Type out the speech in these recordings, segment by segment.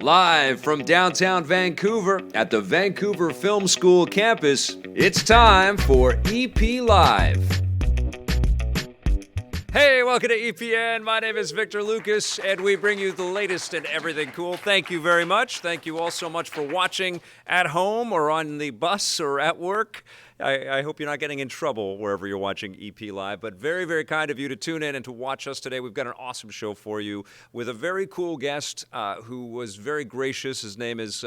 Live from downtown Vancouver at the Vancouver Film School campus, it's time for EP Live. Hey, welcome to EPN. My name is Victor Lucas, and we bring you the latest in everything cool. Thank you very much. Thank you all so much for watching at home or on the bus or at work. I hope you're not getting in trouble wherever you're watching EP Live, but very, very kind of you to tune in and to watch us today. We've got an awesome show for you with a very cool guest who was very gracious. His name is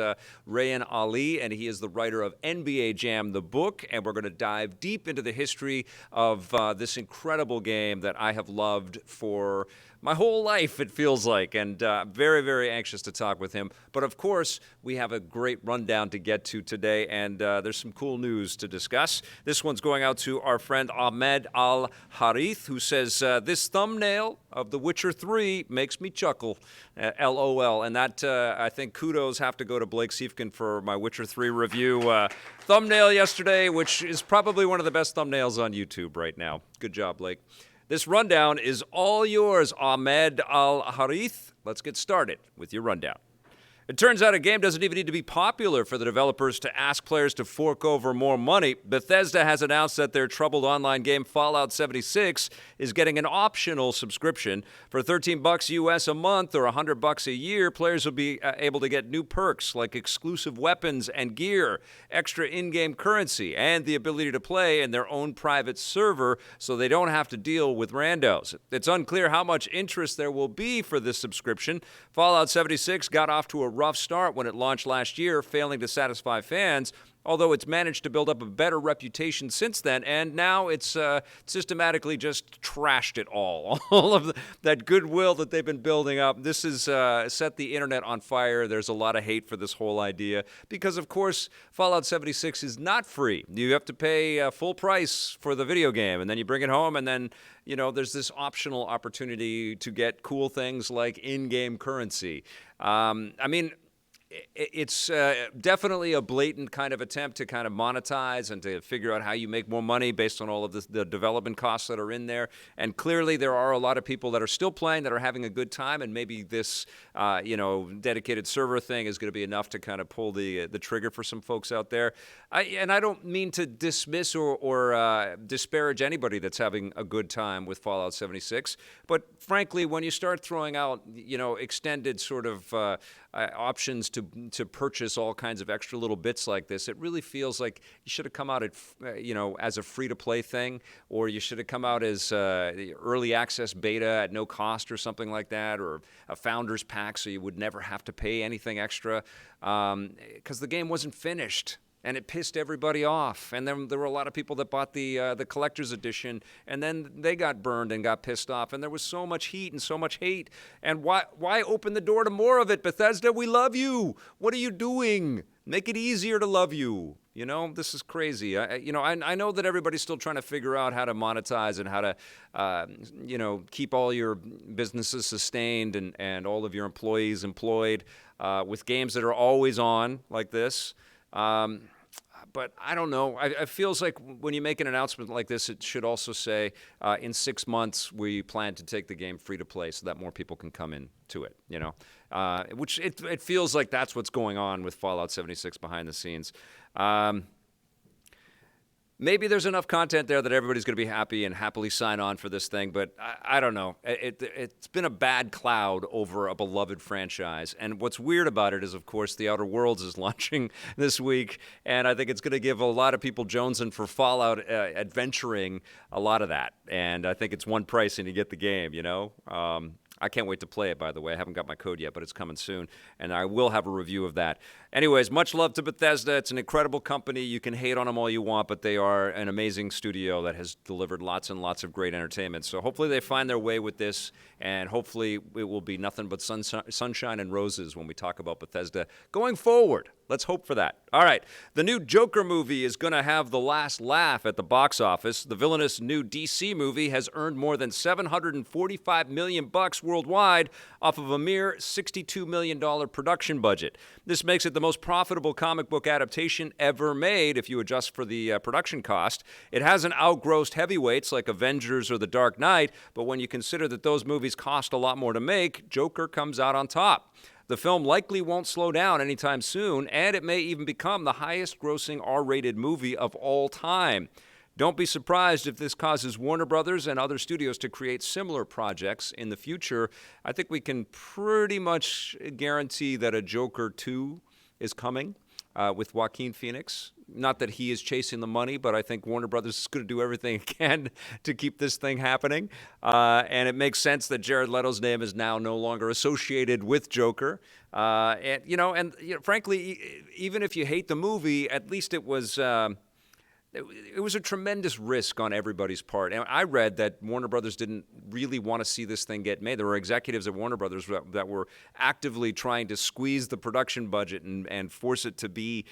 Reyan Ali, and he is the writer of NBA Jam, the book, and we're going to dive deep into the history of this incredible game that I have loved for my whole life, it feels like, and very, very anxious to talk with him. But of course, we have a great rundown to get to today, and there's some cool news to discuss. This one's going out to our friend Ahmed Al-Harith, who says, this thumbnail of The Witcher 3 makes me chuckle, LOL. And that, I think, kudos have to go to Blake Siefkin for my Witcher 3 review thumbnail yesterday, which is probably one of the best thumbnails on YouTube right now. Good job, Blake. This rundown is all yours, Ahmed Al-Harith. Let's get started with your rundown. It turns out a game doesn't even need to be popular for the developers to ask players to fork over more money. Bethesda has announced that their troubled online game Fallout 76 is getting an optional subscription. For $13 US a month or $100 a year, players will be able to get new perks like exclusive weapons and gear, extra in-game currency, and the ability to play in their own private server so they don't have to deal with randos. It's unclear how much interest there will be for this subscription. Fallout 76 got off to a rough start when it launched last year, failing to satisfy fans, although it's managed to build up a better reputation since then, and now it's systematically just trashed it all. All of that goodwill that they've been building up. This has set the internet on fire. There's a lot of hate for this whole idea because, of course, Fallout 76 is not free. You have to pay full price for the video game, and then you bring it home, and then there's this optional opportunity to get cool things like in-game currency. It's definitely a blatant kind of attempt to kind of monetize and to figure out how you make more money based on all of the development costs that are in there. And clearly there are a lot of people that are still playing, that are having a good time, and maybe this, dedicated server thing is going to be enough to kind of pull the trigger for some folks out there. I don't mean to dismiss or disparage anybody that's having a good time with Fallout 76, but frankly, when you start throwing out, extended sort of options to purchase all kinds of extra little bits like this, it really feels like you should have come out as a free-to-play thing, or you should have come out as the early access beta at no cost or something like that, or a founder's pack so you would never have to pay anything extra, because the game wasn't finished. And it pissed everybody off. And then there were a lot of people that bought the collector's edition, and then they got burned and got pissed off. And there was so much heat and so much hate. And why open the door to more of it? Bethesda, we love you. What are you doing? Make it easier to love you. This is crazy. I know that everybody's still trying to figure out how to monetize and how to, keep all your businesses sustained and all of your employees employed with games that are always on like this. But I don't know. It feels like when you make an announcement like this, it should also say, in 6 months, we plan to take the game free to play so that more people can come into it, which it feels like that's what's going on with Fallout 76 behind the scenes. Maybe there's enough content there that everybody's going to be happy and happily sign on for this thing, but I don't know. It's been a bad cloud over a beloved franchise, and what's weird about it is, of course, The Outer Worlds is launching this week, and I think it's going to give a lot of people jonesing for Fallout adventuring a lot of that, and I think it's one price and you get the game, I can't wait to play it, by the way. I haven't got my code yet, but it's coming soon, and I will have a review of that. Anyways, much love to Bethesda. It's an incredible company. You can hate on them all you want, but they are an amazing studio that has delivered lots and lots of great entertainment. So hopefully they find their way with this, and hopefully it will be nothing but sunshine and roses when we talk about Bethesda going forward. Let's hope for that. All right, the new Joker movie is going to have the last laugh at the box office. The villainous new DC movie has earned more than $745 million worldwide off of a mere $62 million production budget. This makes it the most profitable comic book adaptation ever made if you adjust for the production cost. It hasn't outgrossed heavyweights like Avengers or The Dark Knight, but when you consider that those movies cost a lot more to make, Joker comes out on top. The film likely won't slow down anytime soon, and it may even become the highest-grossing R-rated movie of all time. Don't be surprised if this causes Warner Brothers and other studios to create similar projects in the future. I think we can pretty much guarantee that a Joker 2 is coming with Joaquin Phoenix. Not that he is chasing the money, but I think Warner Brothers is going to do everything it can to keep this thing happening. And it makes sense that Jared Leto's name is now no longer associated with Joker. Frankly, even if you hate the movie, at least it was a tremendous risk on everybody's part. And I read that Warner Brothers didn't really want to see this thing get made. There were executives at Warner Brothers that were actively trying to squeeze the production budget and force it to be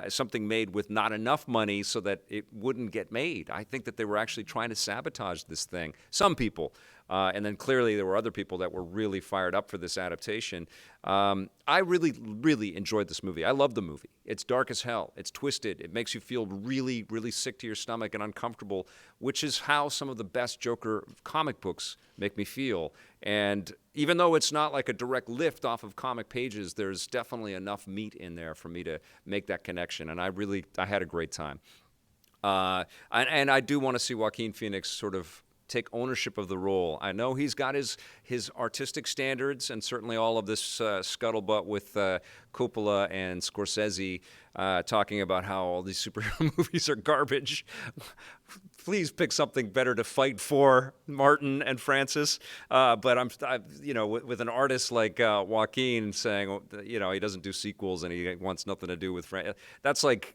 something made with not enough money so that it wouldn't get made. I think that they were actually trying to sabotage this thing. Some people. And then clearly there were other people that were really fired up for this adaptation. I really, really enjoyed this movie. I love the movie. It's dark as hell. It's twisted. It makes you feel really, really sick to your stomach and uncomfortable, which is how some of the best Joker comic books make me feel. And even though it's not like a direct lift off of comic pages, there's definitely enough meat in there for me to make that connection. And I had a great time. And I do want to see Joaquin Phoenix sort of take ownership of the role. I know he's got his artistic standards, and certainly all of this scuttlebutt with Coppola and Scorsese talking about how all these superhero movies are garbage. Please pick something better to fight for, Martin and Francis. But with an artist like Joaquin saying, he doesn't do sequels and he wants nothing to do with that's like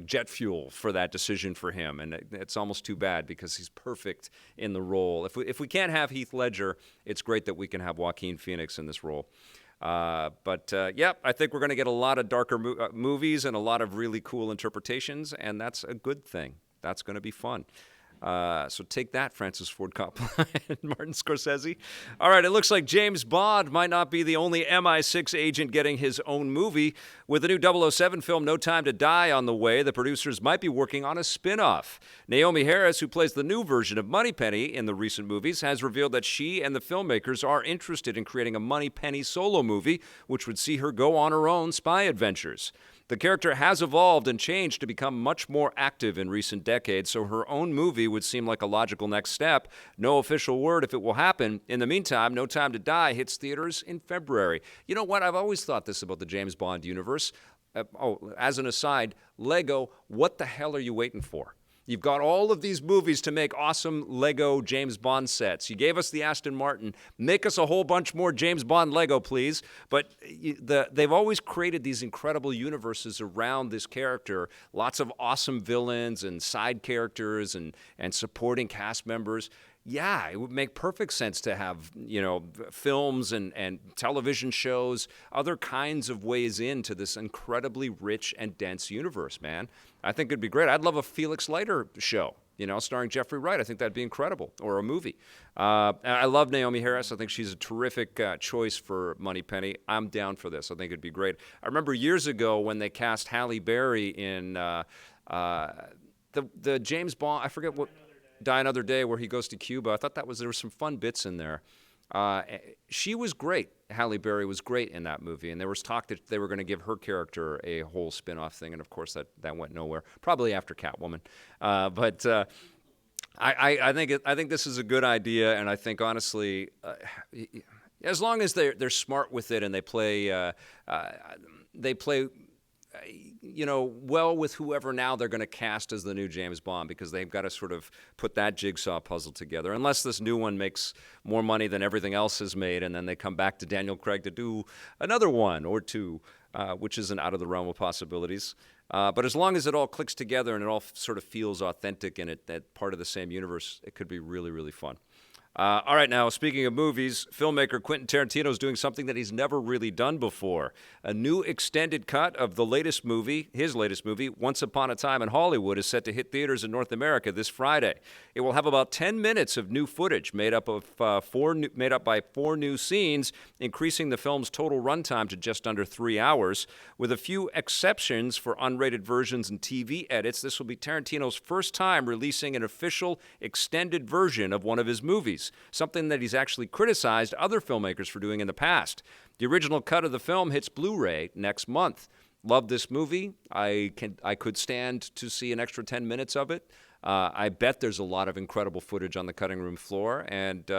jet fuel for that decision for him, and it's almost too bad because he's perfect in the role. If we can't have Heath Ledger, it's great that we can have Joaquin Phoenix in this role. I think we're going to get a lot of darker movies and a lot of really cool interpretations, and that's a good thing. That's going to be fun. So take that, Francis Ford Coppola and Martin Scorsese. All right, it looks like James Bond might not be the only MI6 agent getting his own movie. With the new 007 film No Time to Die on the way, the producers might be working on a spin-off. Naomi Harris, who plays the new version of Moneypenny in the recent movies, has revealed that she and the filmmakers are interested in creating a Moneypenny solo movie, which would see her go on her own spy adventures. The character has evolved and changed to become much more active in recent decades, so her own movie would seem like a logical next step. No official word if it will happen. In the meantime, No Time to Die hits theaters in February. You know what? I've always thought this about the James Bond universe. As an aside, Lego, what the hell are you waiting for? You've got all of these movies to make awesome Lego James Bond sets. You gave us the Aston Martin. Make us a whole bunch more James Bond Lego, please. But they've always created these incredible universes around this character. Lots of awesome villains and side characters and supporting cast members. Yeah, it would make perfect sense to have, films and television shows, other kinds of ways into this incredibly rich and dense universe, man. I think it'd be great. I'd love a Felix Leiter show, starring Jeffrey Wright. I think that'd be incredible, or a movie. I love Naomi Harris. I think she's a terrific choice for Moneypenny. I'm down for this. I think it'd be great. I remember years ago when they cast Halle Berry in the James Bond, I forget what, Die Another Day, where he goes to Cuba. I thought there were some fun bits in there. She was great. Halle Berry was great in that movie, and there was talk that they were going to give her character a whole spin-off thing, and of course that went nowhere. Probably after Catwoman. I think this is a good idea, and I think honestly, as long as they're smart with it and they play well with whoever now they're going to cast as the new James Bond, because they've got to sort of put that jigsaw puzzle together. Unless this new one makes more money than everything else has made, and then they come back to Daniel Craig to do another one or two, which isn't out of the realm of possibilities. But as long as it all clicks together and it all sort of feels authentic and that part of the same universe, it could be really, really fun. All right, now, speaking of movies, filmmaker Quentin Tarantino is doing something that he's never really done before. A new extended cut of his latest movie, Once Upon a Time in Hollywood, is set to hit theaters in North America this Friday. It will have about 10 minutes of new footage made up by four new scenes, increasing the film's total runtime to just under 3 hours. With a few exceptions for unrated versions and TV edits, this will be Tarantino's first time releasing an official extended version of one of his movies. movies, something that he's actually criticized other filmmakers for doing in the past. The original cut of the film hits Blu-ray next month. Love this movie. I could stand to see an extra 10 minutes of it. I bet there's a lot of incredible footage on the cutting room floor, and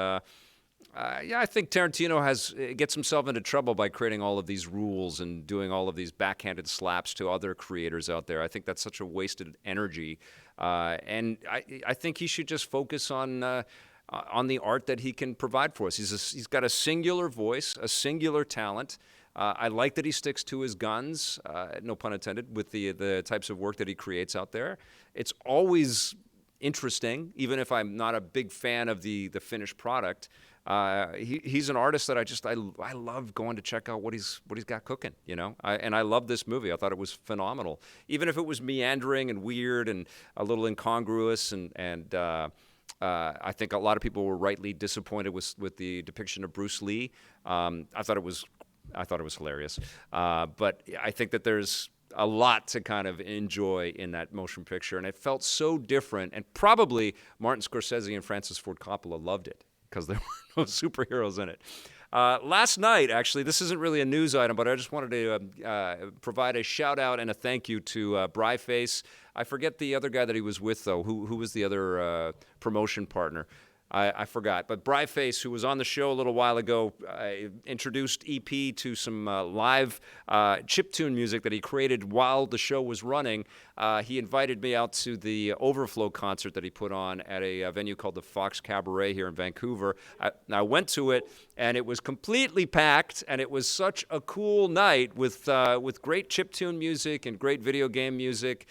I think Tarantino gets himself into trouble by creating all of these rules and doing all of these backhanded slaps to other creators out there. I think that's such a wasted energy, and I think he should just focus on the art that he can provide for us. He's got a singular voice, a singular talent. I like that he sticks to his guns, no pun intended, with the types of work that he creates out there. It's always interesting, even if I'm not a big fan of the finished product. He's an artist that I love going to check out what he's got cooking, you know. And I love this movie. I thought it was phenomenal, even if it was meandering and weird and a little incongruous and I think a lot of people were rightly disappointed with the depiction of Bruce Lee. I thought it was hilarious, but I think that there's a lot to kind of enjoy in that motion picture, and it felt so different. And probably Martin Scorsese and Francis Ford Coppola loved it because there were no superheroes in it. Last night, actually, this isn't really a news item, but I just wanted to provide a shout out and a thank you to Bryface. I forget the other guy that he was with, though. Who was the other promotion partner? I forgot. But Bryface, who was on the show a little while ago, introduced EP to some live chiptune music that he created while the show was running. He invited me out to the Overflow concert that he put on at a venue called the Fox Cabaret here in Vancouver. I went to it, and it was completely packed, and it was such a cool night with great chiptune music and great video game music.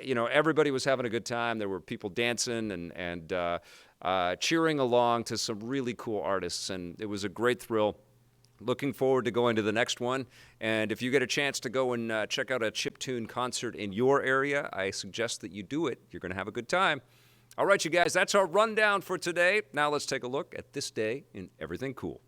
You know, everybody was having a good time. There were people dancing and cheering along to some really cool artists, and it was a great thrill. Looking forward to going to the next one, and if you get a chance to go and check out a chiptune concert in your area, I suggest that you do it. You're going to have a good time. All right, you guys, that's our rundown for today. Now let's take a look at this day in Everything Cool.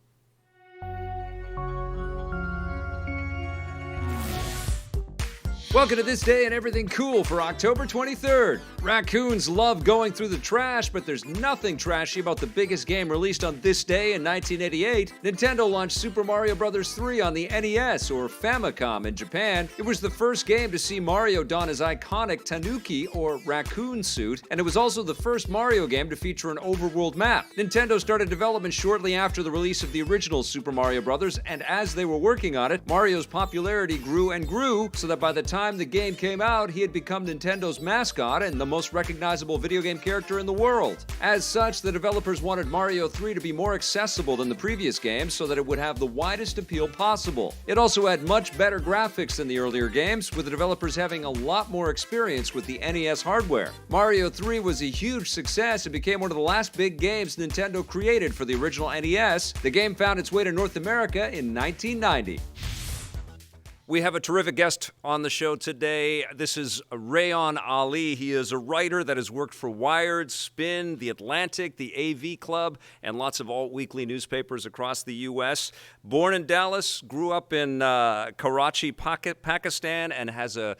Welcome to This Day and Everything Cool for October 23rd. Raccoons love going through the trash, but there's nothing trashy about the biggest game released on this day in 1988. Nintendo launched Super Mario Bros. 3 on the NES, or Famicom in Japan. It was the first game to see Mario don his iconic tanuki, or raccoon suit, and it was also the first Mario game to feature an overworld map. Nintendo started development shortly after the release of the original Super Mario Bros., and as they were working on it, Mario's popularity grew and grew, so that by the time the game came out, he had become Nintendo's mascot and the most recognizable video game character in the world. As such, the developers wanted Mario 3 to be more accessible than the previous games so that it would have the widest appeal possible. It also had much better graphics than the earlier games, with the developers having a lot more experience with the NES hardware. Mario 3 was a huge success and became one of the last big games Nintendo created for the original NES. The game found its way to North America in 1990. We have a terrific guest on the show today. This is Reyan Ali. He is a writer that has worked for Wired, Spin, The Atlantic, the AV Club, and lots of alt-weekly newspapers across the U.S. Born in Dallas, grew up in Karachi, Pakistan, and has a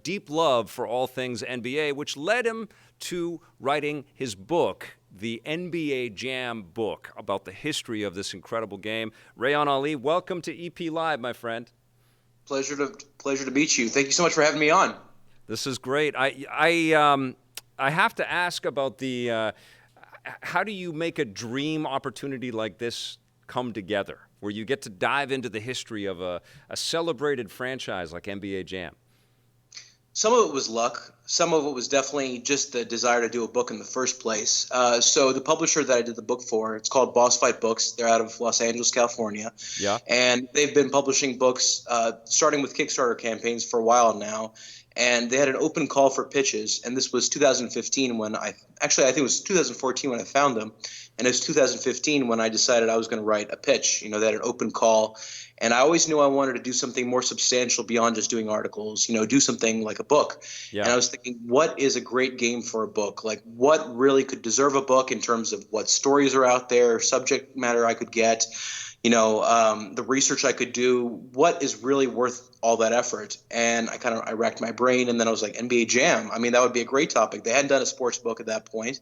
deep love for all things NBA, which led him to writing his book, the NBA Jam book, about the history of this incredible game. Reyan Ali, welcome to EP Live, my friend. Pleasure to meet you. Thank you so much for having me on. This is great. I have to ask about the how do you make a dream opportunity like this come together, where you get to dive into the history of a celebrated franchise like NBA Jam? Some of it was luck. Some of it was definitely just the desire to do a book in the first place. So the publisher that I did the book for, it's called Boss Fight Books. They're out of Los Angeles, California. Yeah. And they've been publishing books, starting with Kickstarter campaigns for a while now. And they had an open call for pitches. And this was 2015 when I think it was 2014 when I found them. And it was 2015 when I decided I was going to write a pitch. You know, they had an open call. And I always knew I wanted to do something more substantial beyond just doing articles, you know, do something like a book. Yeah. And I was thinking, what is a great game for a book? Like, what really could deserve a book in terms of what stories are out there, subject matter I could get, you know, the research I could do, what is really worth all that effort? And I racked my brain, and then I was like, NBA Jam. I mean, that would be a great topic. They hadn't done a sports book at that point.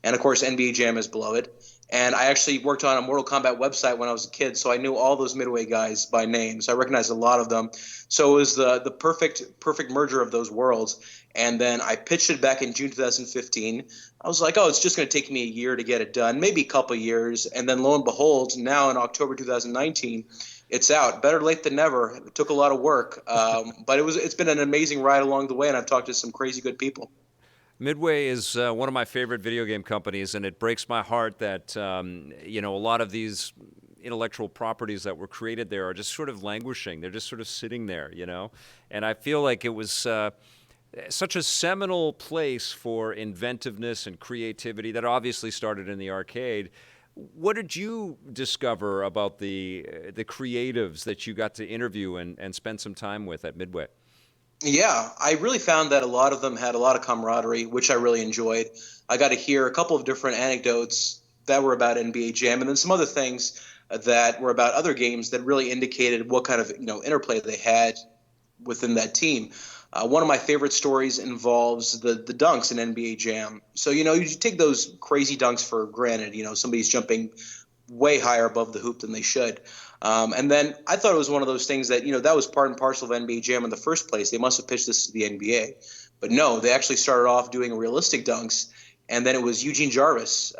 And of course, NBA Jam is below it. And I actually worked on a Mortal Kombat website when I was a kid, so I knew all those Midway guys by name. So I recognized a lot of them. So it was the perfect merger of those worlds. And then I pitched it back in June 2015. I was like, oh, it's just going to take me a year to get it done, maybe a couple of years. And then lo and behold, now in October 2019, it's out. Better late than never. It took a lot of work, but it's been an amazing ride along the way, and I've talked to some crazy good people. Midway is one of my favorite video game companies, and it breaks my heart that a lot of these intellectual properties that were created there are just sort of languishing. They're just sort of sitting there, And I feel like it was such a seminal place for inventiveness and creativity that obviously started in the arcade. What did you discover about the creatives that you got to interview and spend some time with at Midway? Yeah, I really found that a lot of them had a lot of camaraderie, which I really enjoyed. I got to hear a couple of different anecdotes that were about NBA Jam, and then some other things that were about other games that really indicated what kind of interplay they had within that team. One of my favorite stories involves the dunks in NBA Jam. So you take those crazy dunks for granted. Somebody's jumping way higher above the hoop than they should. And then I thought it was one of those things that, that was part and parcel of NBA Jam in the first place. They must have pitched this to the NBA. But no, they actually started off doing realistic dunks. And then it was Eugene Jarvis,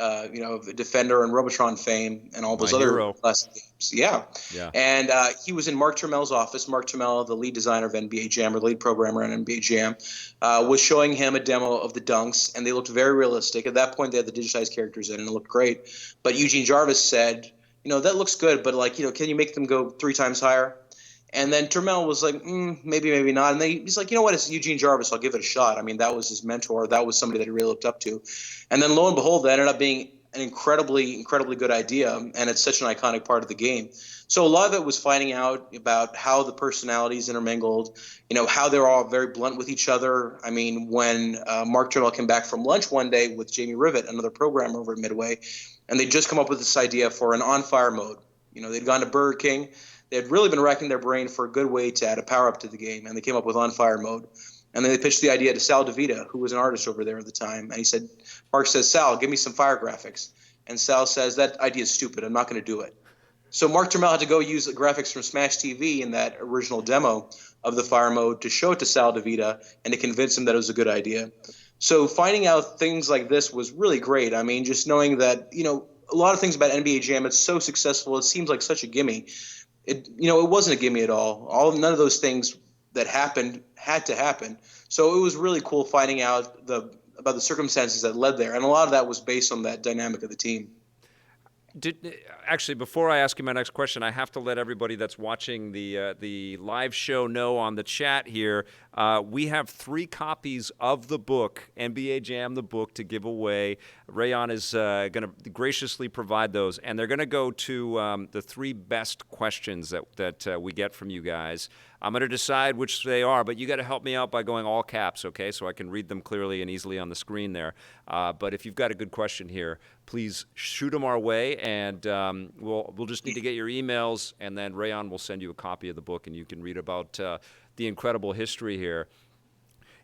Defender and Robotron fame and all those other classic games. Yeah. And he was in Mark Turmell's office. Mark Turmell, the lead designer of NBA Jam, or the lead programmer on NBA Jam, was showing him a demo of the dunks, and they looked very realistic. At that point, they had the digitized characters in, and it looked great. But Eugene Jarvis said, that looks good, but can you make them go 3 times higher? And then Turmell was like, maybe, maybe not. And he's like, you know what? It's Eugene Jarvis. I'll give it a shot. I mean, that was his mentor. That was somebody that he really looked up to. And then lo and behold, that ended up being an incredibly, incredibly good idea. And it's such an iconic part of the game. So a lot of it was finding out about how the personalities intermingled, how they're all very blunt with each other. I mean, when Mark Turmell came back from lunch one day with Jamie Rivet, another programmer over at Midway, and they'd just come up with this idea for an on-fire mode. They'd gone to Burger King. They had really been racking their brain for a good way to add a power-up to the game, and they came up with on-fire mode. And then they pitched the idea to Sal DeVita, who was an artist over there at the time. And Mark says, Sal, give me some fire graphics. And Sal says, that idea is stupid. I'm not going to do it. So Mark Turmell had to go use the graphics from Smash TV in that original demo of the fire mode to show it to Sal DeVita and to convince him that it was a good idea. So finding out things like this was really great. I mean, just knowing that, a lot of things about NBA Jam, it's so successful. It seems like such a gimme. It wasn't a gimme at all. None of those things that happened had to happen. So it was really cool finding out about the circumstances that led there, and a lot of that was based on that dynamic of the team. Actually, before I ask you my next question, I have to let everybody that's watching the live show know on the chat here. We have 3 copies of the book, NBA Jam, the book, to give away. Rayan is going to graciously provide those, and they're going to go to the 3 best questions that we get from you guys. I'm going to decide which they are, but you got to help me out by going all caps, okay, so I can read them clearly and easily on the screen there. But if you've got a good question here, please shoot them our way, and we'll just need to get your emails, and then Rayan will send you a copy of the book, and you can read about the incredible history here.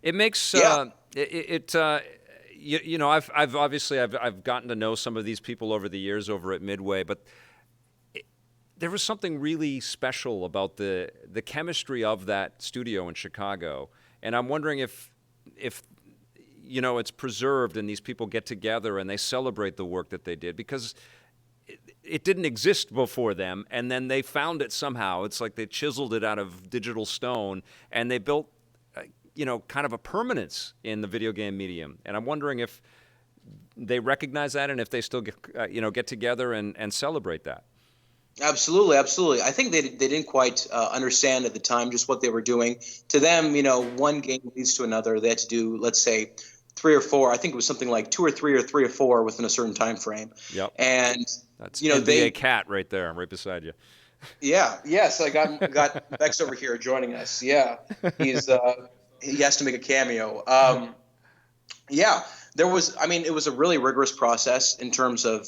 It makes I've obviously gotten to know some of these people over the years over at Midway, but there was something really special about the chemistry of that studio in Chicago, and I'm wondering if it's preserved and these people get together and they celebrate the work that they did, because it didn't exist before them, and then they found it somehow. It's like they chiseled it out of digital stone, and they built kind of a permanence in the video game medium. And I'm wondering if they recognize that and if they still get together and celebrate that. Absolutely, absolutely. I think they didn't quite understand at the time just what they were doing. To them, one game leads to another. They had to do, let's say, 3 or 4. I think it was something like 2 or 3 or 3 or 4 within a certain time frame. Yep. And that's NBA Cat right there, right beside you. Yeah. Yes, I got Bex over here joining us. Yeah, he has to make a cameo. Yeah. It was a really rigorous process in terms of,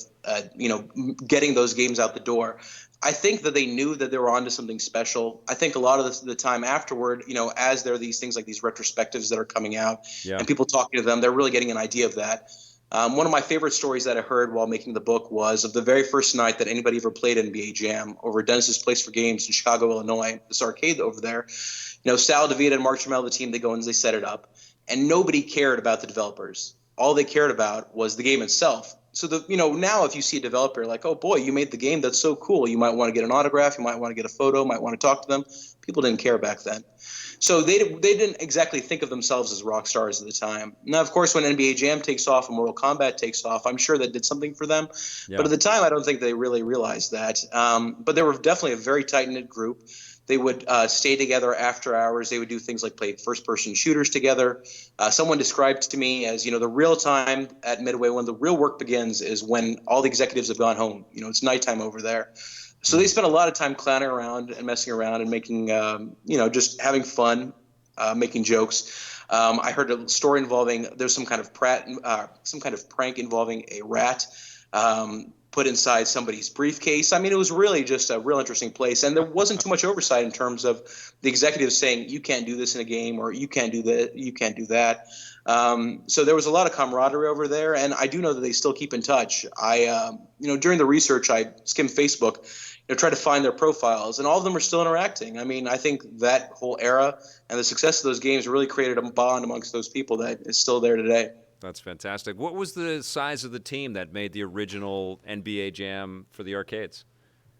getting those games out the door. I think that they knew that they were onto something special. I think a lot of the time afterward, as there are these things like these retrospectives that are coming out and people talking to them, they're really getting an idea of that. One of my favorite stories that I heard while making the book was of the very first night that anybody ever played NBA Jam over at Dennis's Place for Games in Chicago, Illinois, this arcade over there. Sal DeVita and Mark Trammell, the team, they go and they set it up, and nobody cared about the developers. All they cared about was the game itself. So now if you see a developer like, oh boy, you made the game, that's so cool. You might want to get an autograph, you might want to get a photo, might want to talk to them. People didn't care back then. So they didn't exactly think of themselves as rock stars at the time. Now, of course, when NBA Jam takes off and Mortal Kombat takes off, I'm sure that did something for them. Yeah. But at the time, I don't think they really realized that. But they were definitely a very tight-knit group. They would stay together after hours. They would do things like play first-person shooters together. Someone described to me as, the real time at Midway, when the real work begins, is when all the executives have gone home. It's nighttime over there. So they spent a lot of time clowning around and messing around and making, just having fun, making jokes. I heard a story involving there's some kind of prank involving a rat put inside somebody's briefcase. I mean, it was really just a real interesting place, and there wasn't too much oversight in terms of the executives saying you can't do this in a game or you can't do that, you can't do that. So there was a lot of camaraderie over there, and I do know that they still keep in touch. During the research, I skimmed Facebook, try to find their profiles, and all of them are still interacting. I mean, I think that whole era and the success of those games really created a bond amongst those people that is still there today. That's fantastic. What was the size of the team that made the original NBA Jam for the arcades?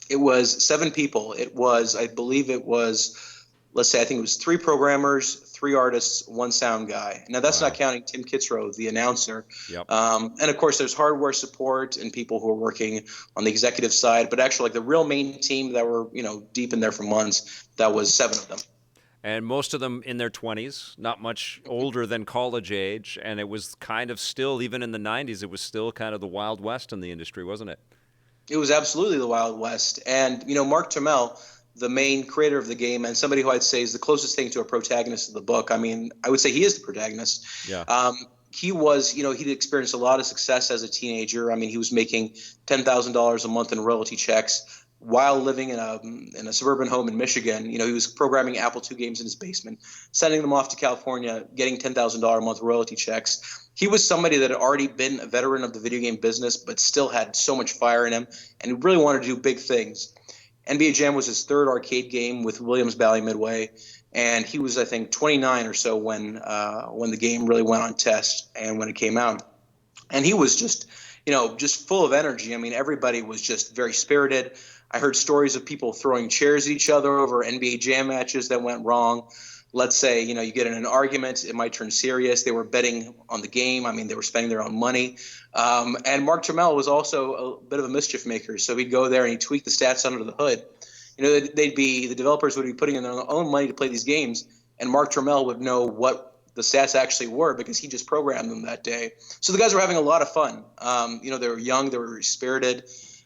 It was 7 people. I believe it was, let's say, I think it was 3 programmers, 3 artists, 1 sound guy. Now, that's not counting Tim Kitzrow, the announcer. Yep. And, of course, there's hardware support and people who are working on the executive side. But actually, like the real main team that were, deep in there for months, that was 7 of them. And most of them in their 20s, not much older than college age. And it was kind of still, even in the 90s, it was still kind of the Wild West in the industry, wasn't it? It was absolutely the Wild West. And, Mark Trammell, the main creator of the game and somebody who I'd say is the closest thing to a protagonist of the book. I mean, I would say he is the protagonist. Yeah. He was, he'd experienced a lot of success as a teenager. I mean, he was making $10,000 a month in royalty checks while living in a suburban home in Michigan. He was programming Apple II games in his basement, sending them off to California, getting $10,000 a month royalty checks. He was somebody that had already been a veteran of the video game business, but still had so much fire in him, and he really wanted to do big things. NBA Jam was his 3rd arcade game with Williams Bally Midway, and he was, I think, 29 or so when the game really went on test and when it came out. And he was just full of energy. I mean, everybody was just very spirited. I heard stories of people throwing chairs at each other over NBA Jam matches that went wrong. Let's say, you get in an argument, it might turn serious. They were betting on the game. I mean, they were spending their own money. And Mark Trammell was also a bit of a mischief maker. So he'd go there and he'd tweak the stats under the hood. The developers would be putting in their own money to play these games, and Mark Trammell would know what the stats actually were because he just programmed them that day. So the guys were having a lot of fun. They were young, they were spirited.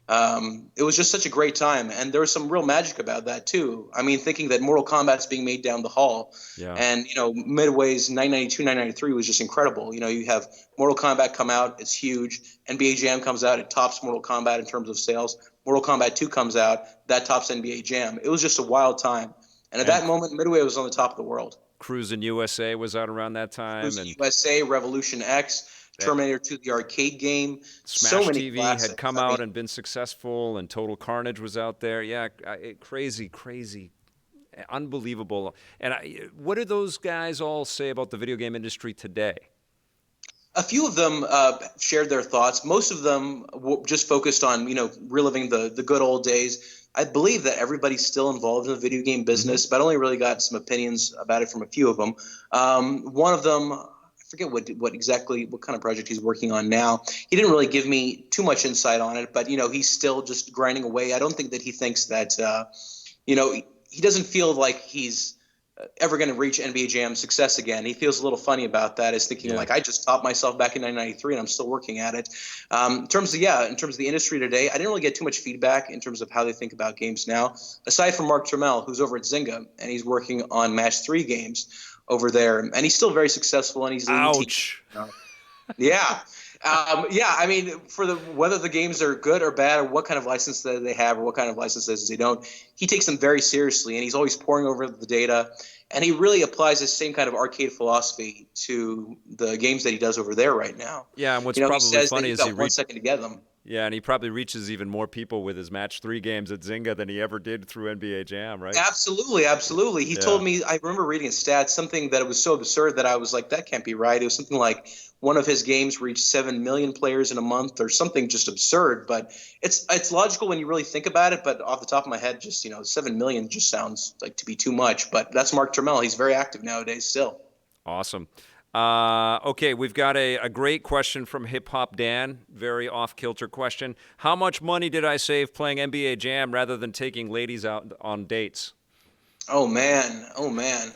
It was just such a great time, and there was some real magic about that too. I mean, thinking that Mortal Kombat's being made down the hall, and Midway's 992, 993 was just incredible. You have Mortal Kombat come out, it's huge. NBA Jam comes out, it tops Mortal Kombat in terms of sales. Mortal Kombat 2 comes out, that tops NBA Jam. It was just a wild time, and at that moment, Midway was on the top of the world. Cruisin' USA was out around that time. Cruisin' USA, Revolution X. Terminator 2, the arcade game. Smash so many TV classics. had come out and been successful, and Total Carnage was out there. Yeah, crazy, unbelievable. And what do those guys all say about the video game industry today? A few of them shared their thoughts. Most of them just focused on, reliving the good old days. I believe that everybody's still involved in the video game business, but I only really got some opinions about it from a few of them. One of them, I forget what kind of project he's working on now. He didn't really give me too much insight on it, but he's still just grinding away. I don't think that he thinks that he doesn't feel like he's ever going to reach NBA Jam success again. He feels a little funny about that. He's thinking like, I just topped myself back in 1993 and I'm still working at it. In terms of the industry today, I didn't really get too much feedback in terms of how they think about games now, aside from Mark Trammell, who's over at Zynga, and he's working on Match 3 games over there, and he's still very successful, and he's ouch. Yeah. Yeah, I mean, whether the games are good or bad, or what kind of license that they have, or what kind of licenses they don't, he takes them very seriously, and he's always poring over the data, and he really applies the same kind of arcade philosophy to the games that he does over there right now. Yeah, and what's He probably says that funny you've is got 1 second to get them. yeah, and he probably reaches even more people with his match 3 games at Zynga than he ever did through NBA Jam, right? Absolutely, absolutely. He Yeah. told me, I remember reading a stat, something that it was so absurd that I was like, that can't be right. It was something like one of his games reached 7 million players in a month or something just absurd. But it's logical when you really think about it. But off the top of my head, just, 7 million just sounds like to be too much. But that's Mark Turmel. He's very active nowadays still. Awesome. Okay, we've got a great question from Hip Hop Dan. Very off kilter question. How much money did I save playing NBA Jam rather than taking ladies out on dates? Oh man, oh man,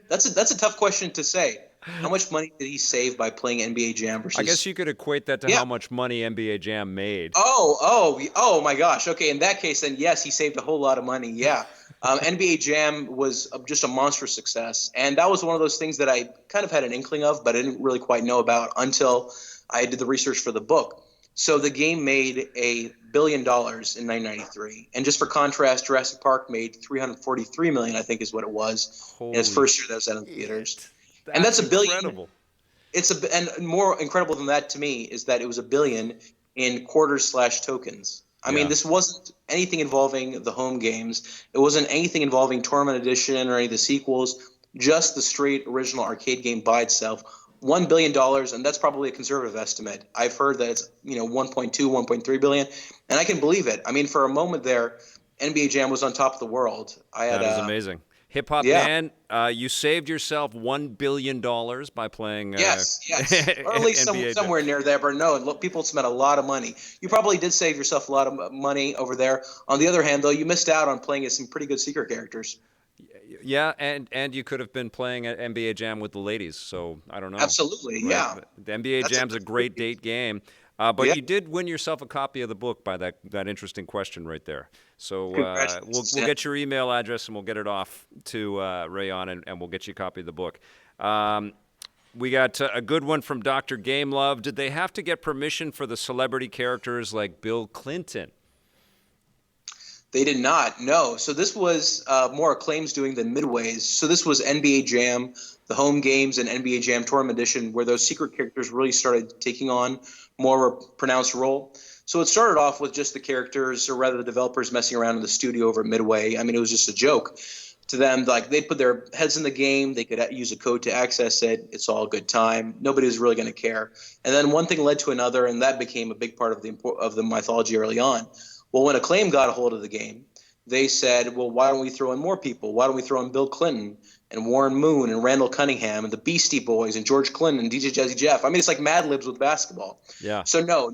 that's a tough question to say. How much money did he save by playing NBA Jam I guess versus? you could equate that to Yeah. how much money NBA Jam made. Oh my gosh. Okay, in that case, then yes, he saved a whole lot of money. Yeah. NBA Jam was just a monstrous success. And that was one of those things that I kind of had an inkling of, but I didn't really quite know about until I did the research for the book. So the game made $1 billion in 1993. And just for contrast, Jurassic Park made 343 million, I think is what it was in its Holy first year that was out in theaters. shit. And That's that's $1 billion. incredible. And more incredible than that to me is that it was $1 billion in quarters/tokens. I mean, Yeah. this wasn't anything involving the home games. It wasn't anything involving Tournament Edition or any of the sequels. Just the straight original arcade game by itself. $1 billion, and that's probably a conservative estimate. I've heard that it's 1.2, 1.3 billion, and I can believe it. I mean, for a moment there, NBA Jam was on top of the world. I had That is amazing. Hip Hop yeah. Dan, you saved yourself $1 billion by playing Yes, or at least NBA Jam. somewhere near there. But no, look, people spent a lot of money. You probably did save yourself a lot of money over there. On the other hand, though, you missed out on playing as some pretty good secret characters. Yeah, and you could have been playing at NBA Jam with the ladies, so I don't know, Absolutely, right? yeah. The NBA That's a Jam's a great great piece. date game, but Yeah, you did win yourself a copy of the book by that interesting question right there. So congratulations. we'll Yeah. get your email address and we'll get it off to Rayon and we'll get you a copy of the book. Um, we got a good one from Dr. Game Love. Did they have to get permission for the celebrity characters like Bill Clinton? They did not. No. So this was more Acclaim's doing than Midway's. So this was NBA Jam, the home games, and NBA Jam Tournament Edition, where those secret characters really started taking on more of a pronounced role. So it started off with just the characters, or rather the developers, messing around in the studio over at Midway. I mean, it was just a joke to them. Like, they'd put their heads in the game, they could use a code to access it. It's all a good time. Nobody was really going to care. And then one thing led to another, and that became a big part of the mythology early on. Well, when Acclaim got a hold of the game, they said, well, why don't we throw in more people? Why don't we throw in Bill Clinton and Warren Moon and Randall Cunningham and the Beastie Boys and George Clinton and DJ Jazzy Jeff? I mean, it's like Mad Libs with basketball. Yeah. So no,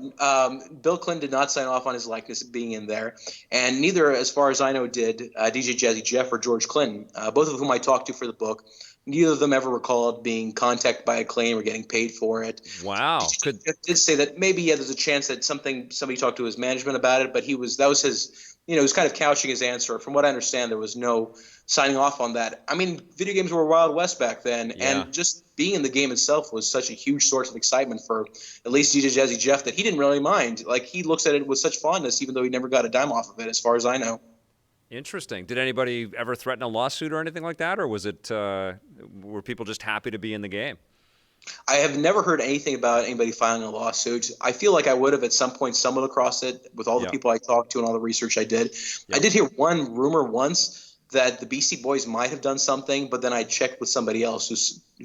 Bill Clinton did not sign off on his likeness being in there, and neither, as far as I know, did DJ Jazzy Jeff or George Clinton, both of whom I talked to for the book. Neither of them ever recalled being contacted by Acclaim or getting paid for it. Wow. DJ Jeff did say that maybe, yeah, there's a chance that somebody talked to his management about it, but that was his, he was kind of couching his answer. From what I understand, there was no signing off on that. I mean, video games were Wild West back then, Yeah. and just being in the game itself was such a huge source of excitement for at least DJ Jazzy Jeff that he didn't really mind. Like, he looks at it with such fondness, even though he never got a dime off of it, as far as I know. Interesting. Did anybody ever threaten a lawsuit or anything like that, or was it were people just happy to be in the game? I have never heard anything about anybody filing a lawsuit. I feel like I would have at some point stumbled across it with all the Yeah. people I talked to and all the research I did. Yeah. I did hear one rumor once that the Beastie Boys might have done something, but then I checked with somebody else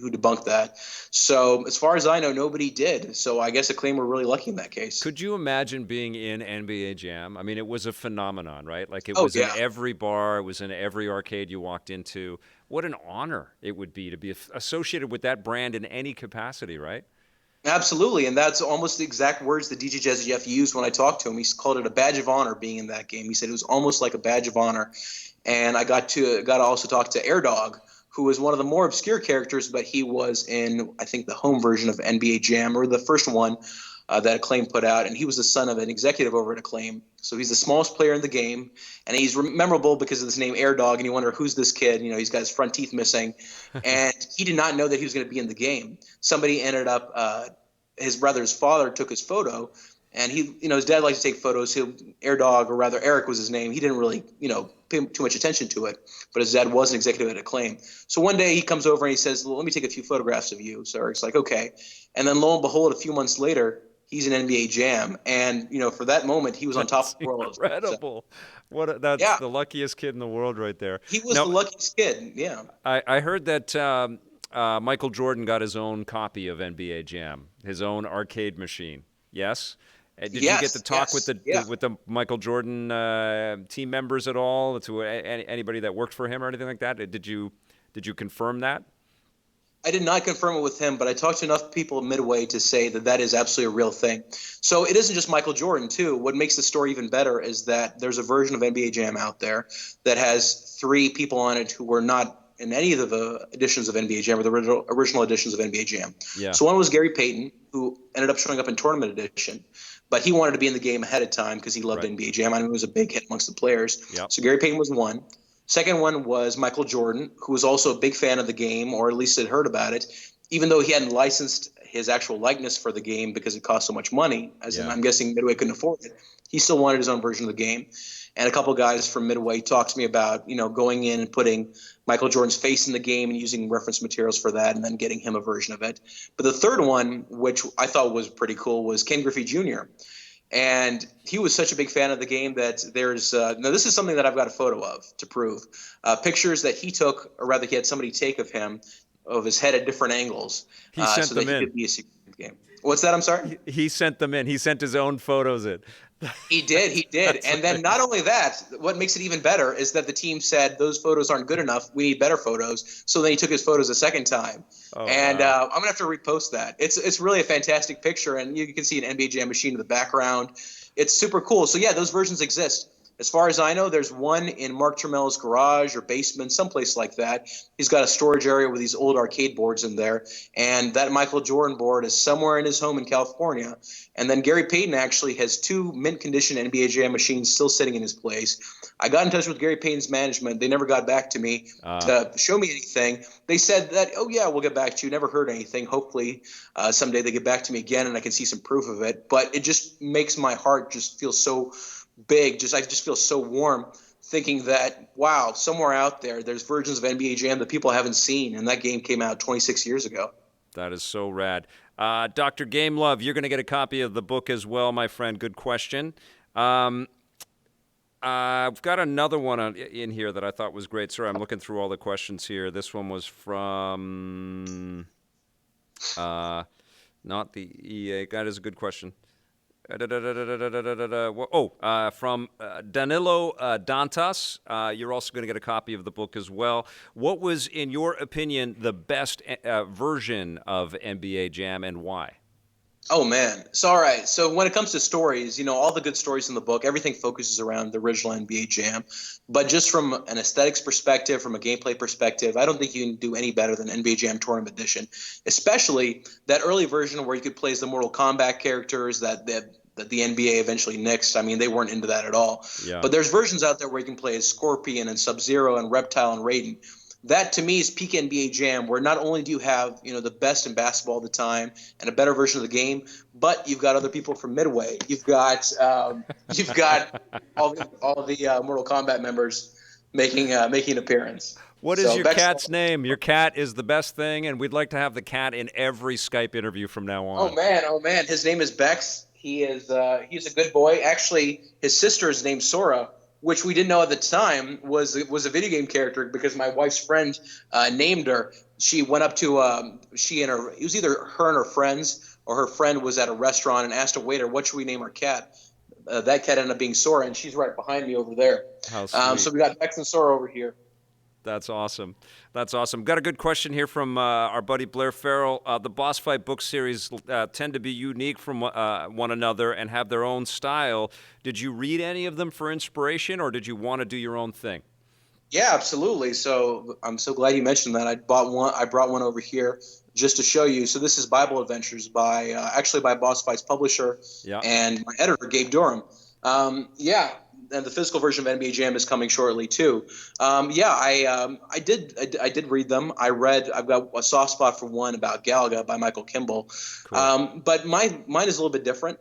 who debunked that. So as far as I know, nobody did. So I guess Acclaim were really lucky in that case. Could you imagine being in NBA Jam? I mean, it was a phenomenon, right? Like, it Oh was in yeah. every bar, it was in every arcade you walked into. What an honor it would be to be associated with that brand in any capacity, right? Absolutely, and that's almost the exact words that DJ Jazzy Jeff used when I talked to him. He called it a badge of honor being in that game. He said it was almost like a badge of honor. And I got to also talk to Air Dog, who was one of the more obscure characters, but he was in, I think, the home version of NBA Jam, or the first one that Acclaim put out, and he was the son of an executive over at Acclaim. So he's the smallest player in the game, and he's memorable because of this name Air Dog, and you wonder, who's this kid? He's got his front teeth missing, and he did not know that he was going to be in the game. Somebody ended up his brother's father took his photo, and his dad liked to take photos. Dog, or rather Eric was his name. He didn't really, pay too much attention to it, but his dad was an executive at Acclaim. So one day he comes over and he says, well, let me take a few photographs of you. So Eric's like, okay. And then lo and behold, a few months later, he's in NBA Jam. And, for that moment, he was on top of the world. Incredible. That's the luckiest kid in the world right there. He was the luckiest kid, yeah. I heard that Michael Jordan got his own copy of NBA Jam, his own arcade machine. Yes? Did you get to talk with the Michael Jordan team members at all? To anybody that worked for him or anything like that? Did you confirm that? I did not confirm it with him, but I talked to enough people at Midway to say that is absolutely a real thing. So it isn't just Michael Jordan, too. What makes the story even better is that there's a version of NBA Jam out there that has 3 people on it who were not in any of the editions of NBA Jam or the original editions of NBA Jam. Yeah. So one was Gary Payton, who ended up showing up in Tournament Edition, but he wanted to be in the game ahead of time because he loved NBA Jam. I mean, it was a big hit amongst the players. Yep. So Gary Payton was one. Second one was Michael Jordan, who was also a big fan of the game, or at least had heard about it, even though he hadn't licensed his actual likeness for the game because it cost so much money, in I'm guessing Midway couldn't afford it. He still wanted his own version of the game. And a couple of guys from Midway talked to me about, going in and putting Michael Jordan's face in the game and using reference materials for that and then getting him a version of it. But the third one, which I thought was pretty cool, was Ken Griffey Jr., and he was such a big fan of the game that there's now this is something that I've got a photo of to prove pictures that he took, or rather he had somebody take of him, of his head at different angles. He sent so them that in. He could be a secret game. What's that? I'm sorry? He sent them in. He sent his own photos in. He did. And then not only that, what makes it even better is that the team said those photos aren't good enough. We need better photos. So then he took his photos a second time. Wow. I'm going to have to repost that. It's really a fantastic picture, and you can see an NBA Jam machine in the background. It's super cool. So, yeah, those versions exist. As far as I know, there's one in Mark Tramel's garage or basement, someplace like that. He's got a storage area with these old arcade boards in there. And that Michael Jordan board is somewhere in his home in California. And then Gary Payton actually has 2 mint-condition NBA Jam machines still sitting in his place. I got in touch with Gary Payton's management. They never got back to me to show me anything. They said that, oh, yeah, we'll get back to you. Never heard anything. Hopefully someday they get back to me again and I can see some proof of it. But it just makes my heart just feel so big. I just feel so warm thinking that, wow, somewhere out there, there's versions of NBA Jam that people haven't seen, and that game came out 26 years ago. That is so rad. Dr. Game Love, you're going to get a copy of the book as well, my friend. Good question. I've got another one in here that I thought was great. Sorry, I'm looking through all the questions here. This one was from not the EA. That is a good question. From Danilo Dantas. You're also going to get a copy of the book as well. What was, in your opinion, the best version of NBA Jam, and why? Oh, man. So, all right. So when it comes to stories, all the good stories in the book, everything focuses around the original NBA Jam. But just from an aesthetics perspective, from a gameplay perspective, I don't think you can do any better than NBA Jam Tournament Edition, especially that early version where you could play as the Mortal Kombat characters that the NBA eventually nixed. I mean, they weren't into that at all. Yeah. But there's versions out there where you can play as Scorpion and Sub-Zero and Reptile and Raiden. That, to me, is peak NBA Jam, where not only do you have, the best in basketball all the time and a better version of the game, but you've got other people from Midway. You've got all the Mortal Kombat members making an appearance. What is your cat's name? Your cat is the best thing, and we'd like to have the cat in every Skype interview from now on. Oh man, his name is Bex. He's a good boy. Actually, his sister is named Sora, which we didn't know at the time was a video game character because my wife's friend named her. She went up to it was either her and her friends, or her friend was at a restaurant and asked a waiter, what should we name our cat? That cat ended up being Sora, and she's right behind me over there. How sweet. So we got Bex and Sora over here. That's awesome. That's awesome. Got a good question here from our buddy Blair Farrell. The Boss Fight book series tend to be unique from one another and have their own style. Did you read any of them for inspiration, or did you want to do your own thing? Yeah, absolutely. So I'm so glad you mentioned that. I brought one over here just to show you. So this is Bible Adventures by Boss Fight's publisher and my editor, Gabe Durham. and the physical version of NBA Jam is coming shortly too. I did read them. I've got a soft spot for one about Galaga by Michael Kimball. Cool. But mine is a little bit different.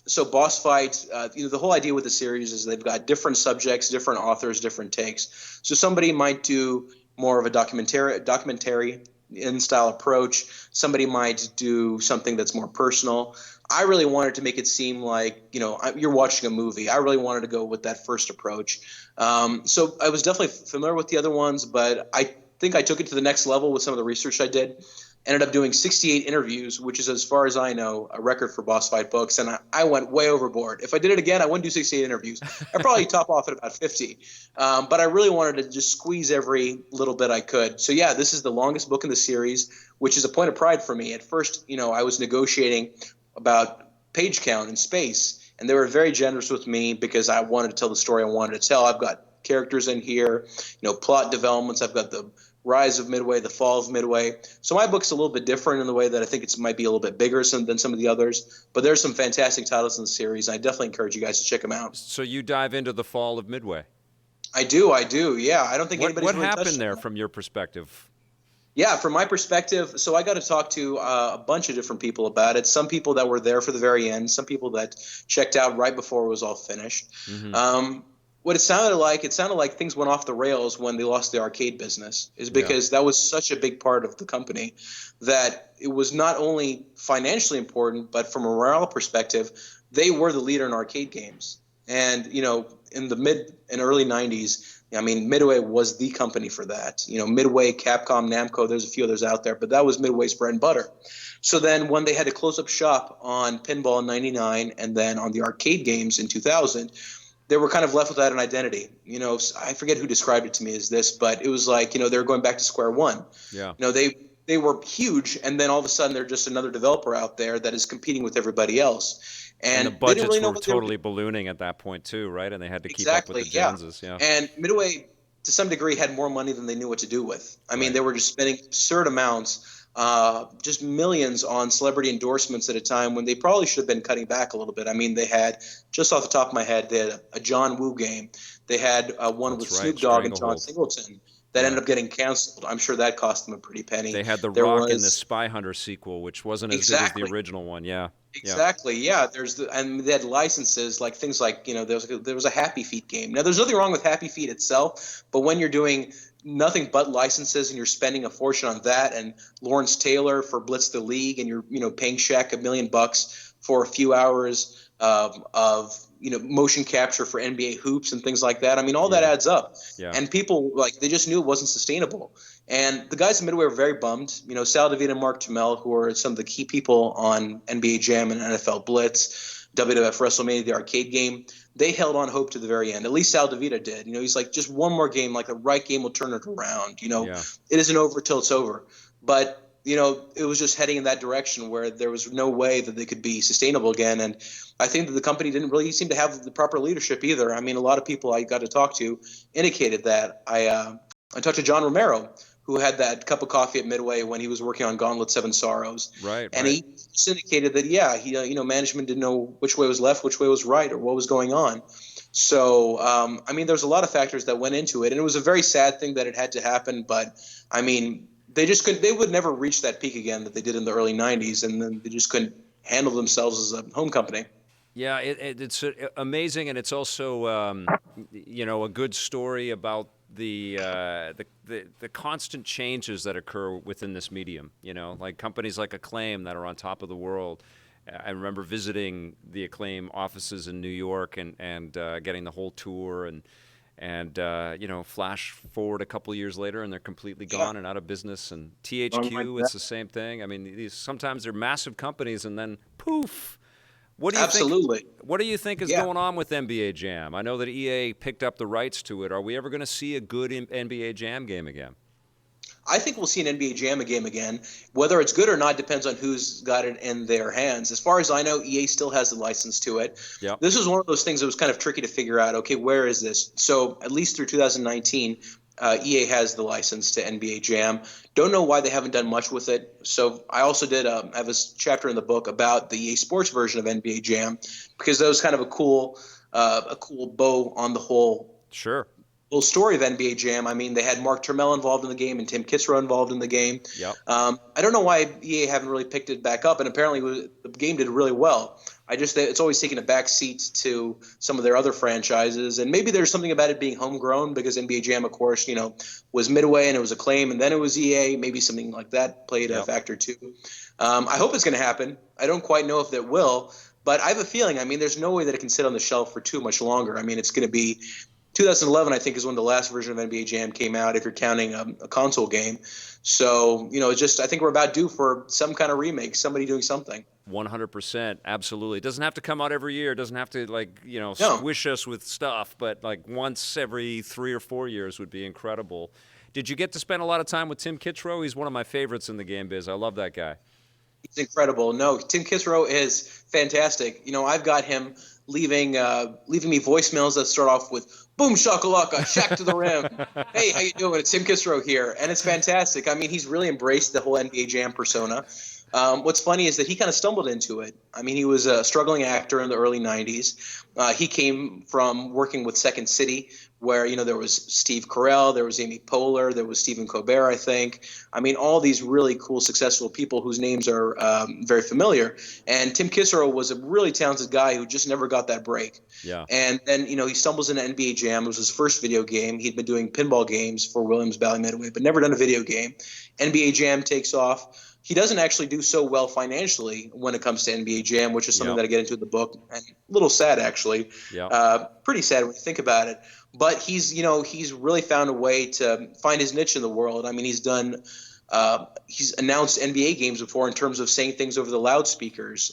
So Boss Fight, the whole idea with the series is they've got different subjects, different authors, different takes. So somebody might do more of a documentary in style approach. Somebody might do something that's more personal. I really wanted to make it seem like, you're watching a movie. I really wanted to go with that first approach. So I was definitely familiar with the other ones, but I think I took it to the next level with some of the research I did. Ended up doing 68 interviews, which is, as far as I know, a record for Boss Fight Books. And I went way overboard. If I did it again, I wouldn't do 68 interviews. I'd probably top off at about 50. But I really wanted to just squeeze every little bit I could. So, yeah, this is the longest book in the series, which is a point of pride for me. At first, I was negotiating about page count and space, and they were very generous with me because I wanted to tell the story I wanted to tell. I've got characters in here, plot developments. I've got the rise of Midway, the fall of Midway. So my book's a little bit different in the way that I think it might be a little bit bigger than some of the others. But there's some fantastic titles in the series, and I definitely encourage you guys to check them out. So you dive into the fall of Midway. I do. Yeah, I don't think anybody's What really happened touched there on that. from your perspective? Yeah, from my perspective, so I got to talk to a bunch of different people about it. Some people that were there for the very end, some people that checked out right before it was all finished. Mm-hmm. What it sounded like things went off the rails when they lost the arcade business, is because that was such a big part of the company that it was not only financially important, but from a morale perspective, they were the leader in arcade games. And, in the mid and early 90s, Midway was the company for that. Midway, Capcom, Namco, there's a few others out there, but that was Midway's bread and butter. So then when they had to close up shop on pinball in 99 and then on the arcade games in 2000, they were kind of left without an identity. I forget who described it to me as this, but it was like, they were going back to square one. Yeah. They were huge, and then all of a sudden they're just another developer out there that is competing with everybody else. And the they didn't budgets really know were what they were totally ballooning at that point too, right? And they had to keep up Exactly, with the Joneses. Yeah. And Midway, to some degree, had more money than they knew what to do with. Right. They were just spending absurd amounts, just millions on celebrity endorsements at a time when they probably should have been cutting back a little bit. They had, just off the top of my head, they had a John Woo game. They had one with Snoop Dogg and John Singleton that ended up getting canceled. I'm sure that cost them a pretty penny. They had The Rock in the Spy Hunter sequel, which wasn't as good as the original one. Yeah. Exactly. Yeah. And they had licenses like things like, there was a Happy Feet game. Now, there's nothing wrong with Happy Feet itself, but when you're doing nothing but licenses and you're spending a fortune on that, and Lawrence Taylor for Blitz the League, and you're paying Shaq $1 million for a few hours of motion capture for NBA hoops and things like that. All that adds up. Yeah. And people, they just knew it wasn't sustainable. And the guys at Midway were very bummed. Sal DeVita and Mark Turmel, who are some of the key people on NBA Jam and NFL Blitz, WWF WrestleMania, the arcade game, they held on hope to the very end. At least Sal DeVita did. He's like, just one more game, like the right game will turn it around. It isn't over till it's over. But it was just heading in that direction where there was no way that they could be sustainable again. And I think that the company didn't really seem to have the proper leadership either. A lot of people I got to talk to indicated that. I talked to John Romero, who had that cup of coffee at Midway when he was working on Gauntlet 7 Sorrows. Right. And he indicated that, management didn't know which way was left, which way was right, or what was going on. So, there was a lot of factors that went into it. And it was a very sad thing that it had to happen. But, they just couldn't. They would never reach that peak again that they did in the early '90s, and then they just couldn't handle themselves as a home company. Yeah, it's amazing, and it's also a good story about the constant changes that occur within this medium. Like companies like Acclaim that are on top of the world. I remember visiting the Acclaim offices in New York and getting the whole tour and flash forward a couple years later, and they're completely gone and out of business. And THQ, it's the same thing. Sometimes they're massive companies, and then poof. What do you think? What do you think is going on with NBA Jam? I know that EA picked up the rights to it. Are we ever going to see a good NBA Jam game again? I think we'll see an NBA Jam game again. Whether it's good or not depends on who's got it in their hands. As far as I know, EA still has the license to it. Yep. This is one of those things that was kind of tricky to figure out, okay, where is this? So at least through 2019, EA has the license to NBA Jam. Don't know why they haven't done much with it. So I also did have a chapter in the book about the EA Sports version of NBA Jam, because that was kind of a cool a cool bow on the Sure. whole story of NBA Jam. I mean, they had Mark Turmell involved in the game and Tim Kitzrow involved in the game. Yep. I don't know why EA haven't really picked it back up, and apparently the game did really well. It's always taken a back seat to some of their other franchises, and maybe there's something about it being homegrown because NBA Jam, of course, was Midway and it was Acclaim, and then it was EA. Maybe something like that played a factor too. I hope it's going to happen. I don't quite know if it will, but I have a feeling. I mean, there's no way that it can sit on the shelf for too much longer. I mean, it's going to be 2011, I think, is when the last version of NBA Jam came out, if you're counting a console game. So, I think we're about due for some kind of remake, somebody doing something. 100%. Absolutely. It doesn't have to come out every year. It doesn't have to, squish us with stuff, but once every 3 or 4 years would be incredible. Did you get to spend a lot of time with Tim Kitzrow? He's one of my favorites in the game biz. I love that guy. He's incredible. No, Tim Kitzrow is fantastic. I've got him leaving me voicemails that start off with "Boom shakalaka, Shaq to the rim." Hey, how you doing? It's Tim Kitzrow here, and it's fantastic. I mean, he's really embraced the whole NBA Jam persona. What's funny is that he kind of stumbled into it. I mean, he was a struggling actor in the early '90s. He came from working with Second City, where there was Steve Carell, there was Amy Poehler, there was Stephen Colbert, I think. I mean, all these really cool, successful people whose names are very familiar. And Tim Kitzrow was a really talented guy who just never got that break. Yeah. And then he stumbles into NBA Jam. It was his first video game. He'd been doing pinball games for Williams Bally Midway, but never done a video game. NBA Jam takes off. He doesn't actually do so well financially when it comes to NBA Jam, which is something that I get into in the book, and a little sad actually. Pretty sad when you think about it. But he's really found a way to find his niche in the world. I mean, he's announced NBA games before in terms of saying things over the loudspeakers.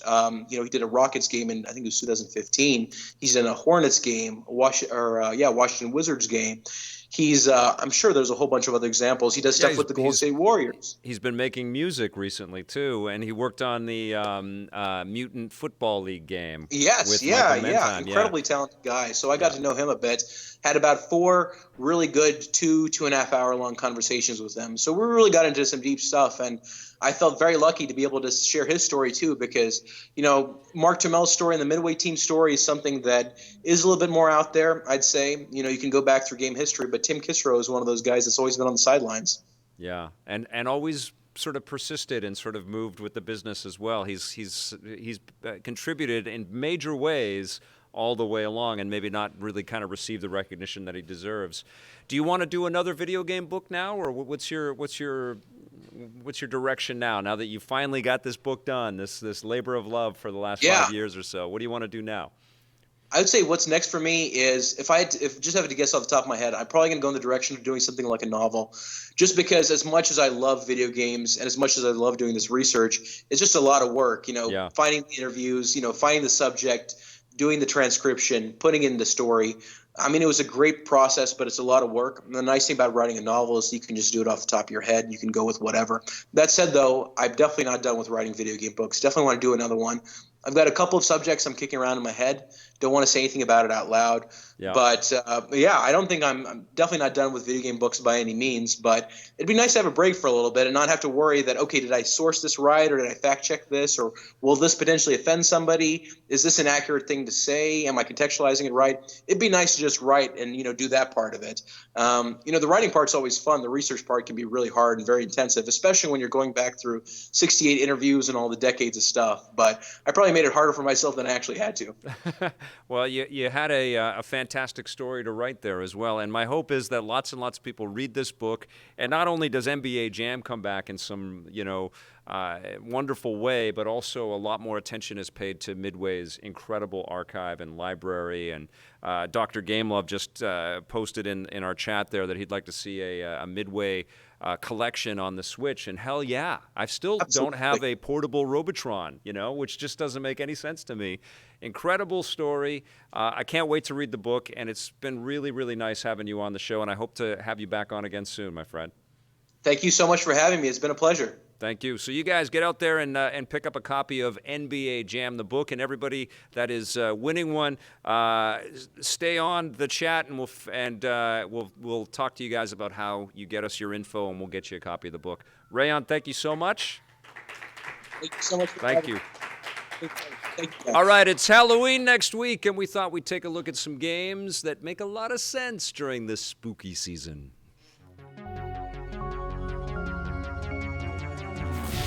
He did a Rockets game in, I think it was 2015. He's in a Hornets game, Washington Wizards game. I'm sure there's a whole bunch of other examples. He does stuff with the Golden State Warriors. He's been making music recently too, and he worked on the Mutant Football League game. Yes, incredibly talented guy. So I got to know him a bit. Had about 4 really good 2.5 hour long conversations with him. So we really got into some deep stuff, and I felt very lucky to be able to share his story too, because Mark Turmell's story and the Midway team story is something that is a little bit more out there, I'd say. You can go back through game history, but Tim Kitzrow is one of those guys that's always been on the sidelines. Yeah, and always sort of persisted and sort of moved with the business as well. He's contributed in major ways all the way along, and maybe not really kind of received the recognition that he deserves. Do you want to do another video game book now, or what's your direction now that you finally got this book done, this labor of love for the last 5 years or so? What do you want to do now? I would say what's next for me is, if just having to guess off the top of my head, I'm probably going to go in the direction of doing something like a novel, just because as much as I love video games and as much as I love doing this research, it's just a lot of work, finding the interviews, finding the subject, doing the transcription, putting in the story. I mean, it was a great process, but it's a lot of work. And the nice thing about writing a novel is you can just do it off the top of your head. You can go with whatever. That said, though, I'm definitely not done with writing video game books. Definitely want to do another one. I've got a couple of subjects I'm kicking around in my head. Don't want to say anything about it out loud. Yeah. But, I don't think I'm definitely not done with video game books by any means. But it'd be nice to have a break for a little bit and not have to worry that, okay, did I source this right, or did I fact check this, or will this potentially offend somebody? Is this an accurate thing to say? Am I contextualizing it right? It'd be nice to just write and, do that part of it. The writing part's always fun. The research part can be really hard and very intensive, especially when you're going back through 68 interviews and all the decades of stuff. But I probably made it harder for myself than I actually had to. Well, you had a fantastic story to write there as well, and my hope is that lots and lots of people read this book, and not only does NBA Jam come back in some, wonderful way, but also a lot more attention is paid to Midway's incredible archive and library. And Dr. Gamelove just posted in our chat there that he'd like to see a Midway collection on the Switch, and hell yeah, I still don't have a portable Robotron, which just doesn't make any sense to me. Incredible story. I can't wait to read the book, and it's been really, really nice having you on the show, and I hope to have you back on again soon, my friend. Thank you so much for having me. It's been a pleasure. Thank you. So you guys get out there and pick up a copy of NBA Jam, the book, and everybody that is winning one, stay on the chat, and we'll talk to you guys about how you get us your info, and we'll get you a copy of the book. Rayan, thank you so much. Thank you so much. Thank you. All right, it's Halloween next week, and we thought we'd take a look at some games that make a lot of sense during this spooky season.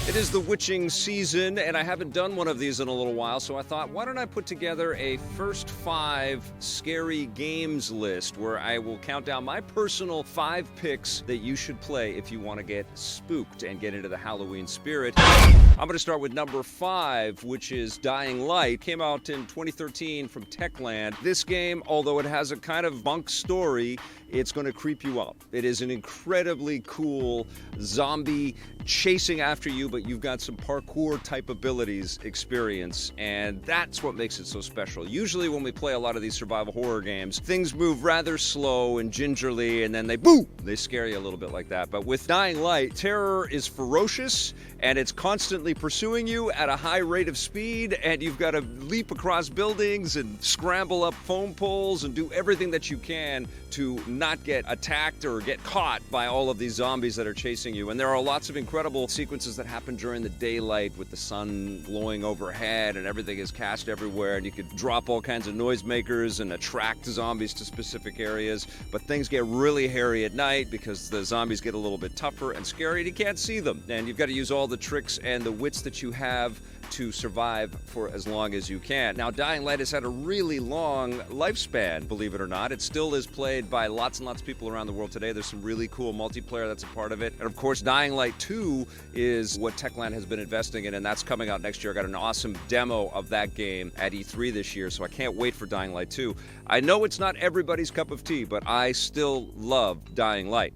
It is the witching season, and I haven't done one of these in a little while, so I thought, why don't I put together a first 5 scary games list where I will count down my personal 5 picks that you should play if you want to get spooked and get into the Halloween spirit. I'm going to start with number 5, which is Dying Light. Came out in 2013 from Techland. This game, although it has a kind of bunk story, it's going to creep you up. It is an incredibly cool zombie chasing after you, but you've got some parkour type abilities experience, and that's what makes it so special. Usually when we play a lot of these survival horror games, things move rather slow and gingerly, and then they scare you a little bit like that. But with Dying Light, terror is ferocious, and it's constantly pursuing you at a high rate of speed, and you've got to leap across buildings and scramble up foam poles and do everything that you can to not get attacked or get caught by all of these zombies that are chasing you. And there are lots of incredible sequences that happen during the daylight with the sun glowing overhead and everything is cast everywhere, and you could drop all kinds of noisemakers and attract zombies to specific areas. But things get really hairy at night because the zombies get a little bit tougher and scary and you can't see them. And you've got to use all the tricks and the wits that you have to survive for as long as you can. Now, Dying Light has had a really long lifespan, believe it or not. It still is played by lots and lots of people around the world today. There's some really cool multiplayer that's a part of it. And of course, Dying Light 2 is what Techland has been investing in, and that's coming out next year. I got an awesome demo of that game at E3 this year, so I can't wait for Dying Light 2. I know it's not everybody's cup of tea, but I still love Dying Light.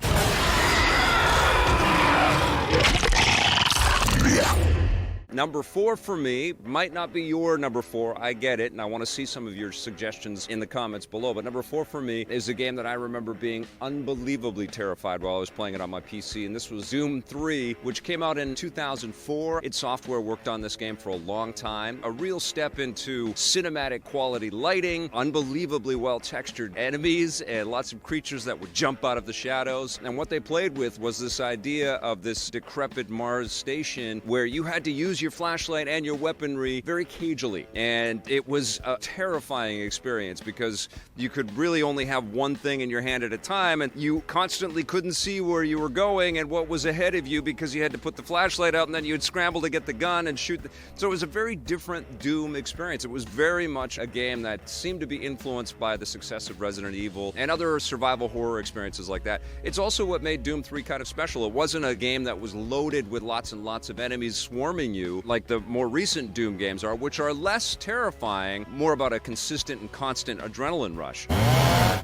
Number 4 for me might not be your number 4. I get it, and I want to see some of your suggestions in the comments below. But number 4 for me is a game that I remember being unbelievably terrified while I was playing it on my PC, and this was Doom 3, which came out in 2004. id Software worked on this game for a long time. A real step into cinematic quality lighting, unbelievably well-textured enemies, and lots of creatures that would jump out of the shadows. And what they played with was this idea of this decrepit Mars station where you had to use your flashlight and your weaponry very cagily, and it was a terrifying experience because you could really only have one thing in your hand at a time, and you constantly couldn't see where you were going and what was ahead of you because you had to put the flashlight out and then you'd scramble to get the gun and shoot. So it was a very different Doom experience. It was very much a game that seemed to be influenced by the success of Resident Evil and other survival horror experiences like that. It's also what made Doom 3 kind of special. It wasn't a game that was loaded with lots and lots of enemies swarming you like the more recent Doom games are, which are less terrifying, more about a consistent and constant adrenaline rush.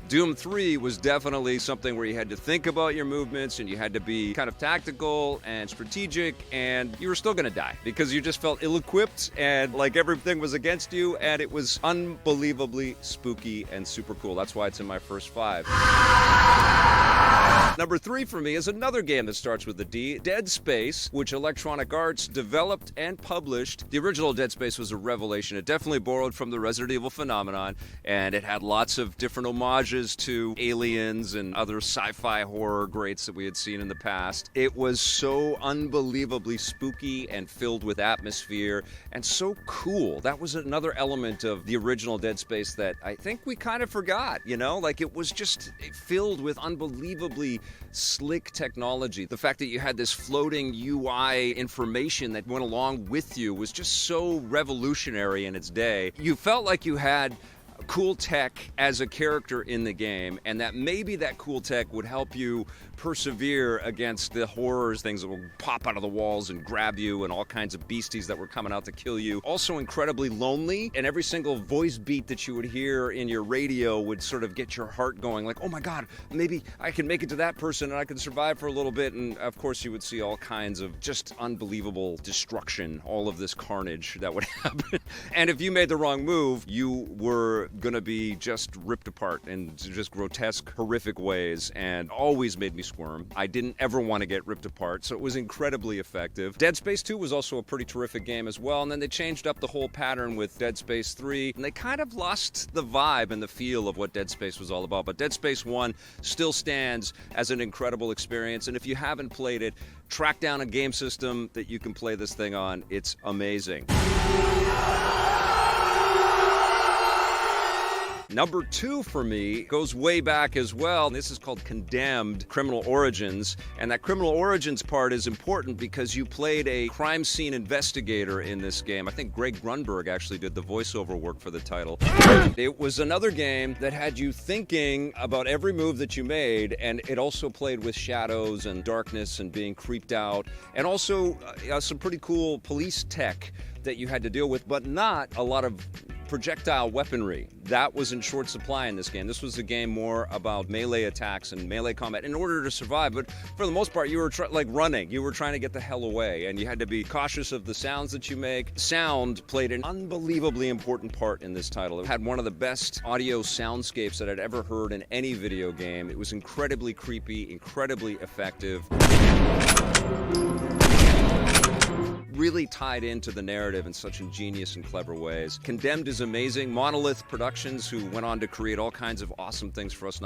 Doom 3 was definitely something where you had to think about your movements and you had to be kind of tactical and strategic, and you were still going to die because you just felt ill-equipped and like everything was against you, and it was unbelievably spooky and super cool. That's why it's in my first 5. Number 3 for me is another game that starts with a D, Dead Space, which Electronic Arts developed and published. The original Dead Space was a revelation. It definitely borrowed from the Resident Evil phenomenon, and it had lots of different homages to aliens and other sci-fi horror greats that we had seen in the past. It was so unbelievably spooky and filled with atmosphere and so cool. That was another element of the original Dead Space that I think we kind of forgot, you know? Like, it was just filled with unbelievably slick technology. The fact that you had this floating UI information that went along with you was just so revolutionary in its day. You felt like you had cool tech as a character in the game, and that maybe that cool tech would help you persevere against the horrors, things that will pop out of the walls and grab you, and all kinds of beasties that were coming out to kill you. Also incredibly lonely, and every single voice beat that you would hear in your radio would sort of get your heart going, like, oh my god, maybe I can make it to that person and I can survive for a little bit. And of course you would see all kinds of just unbelievable destruction, all of this carnage that would happen. And if you made the wrong move, you were gonna be just ripped apart in just grotesque, horrific ways, and always made me squirm. I didn't ever want to get ripped apart, so it was incredibly effective. Dead Space 2 was also a pretty terrific game as well, and then they changed up the whole pattern with Dead Space 3, and they kind of lost the vibe and the feel of what Dead Space was all about. But Dead Space 1 still stands as an incredible experience, and if you haven't played it, track down a game system that you can play this thing on. It's amazing. Number 2 for me goes way back as well. This is called Condemned: Criminal Origins. And that Criminal Origins part is important because you played a crime scene investigator in this game. I think Greg Grunberg actually did the voiceover work for the title. It was another game that had you thinking about every move that you made, and it also played with shadows and darkness and being creeped out, and also some pretty cool police tech that you had to deal with, but not a lot of projectile weaponry. That was in short supply in this game. This was a game more about melee attacks and melee combat in order to survive, but for the most part you were like running. You were trying to get the hell away, and you had to be cautious of the sounds that you make. Sound played an unbelievably important part in this title. It had one of the best audio soundscapes that I'd ever heard in any video game. It was incredibly creepy, incredibly effective. Really tied into the narrative in such ingenious and clever ways. Condemned is amazing. Monolith Productions, who went on to create all kinds of awesome things for us,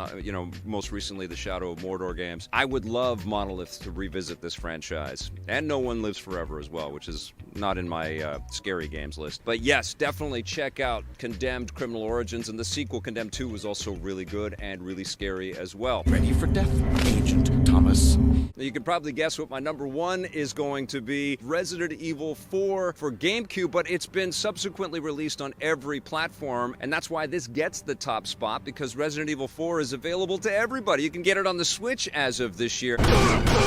most recently the Shadow of Mordor games. I would love Monolith to revisit this franchise. And No One Lives Forever as well, which is not in my scary games list. But yes, definitely check out Condemned: Criminal Origins, and the sequel, Condemned 2, was also really good and really scary as well. Ready for death, Agent Thomas. You can probably guess what my number 1 is going to be. Resident Evil 4 for GameCube, but it's been subsequently released on every platform, and that's why this gets the top spot, because Resident Evil 4 is available to everybody. You can get it on the Switch as of this year.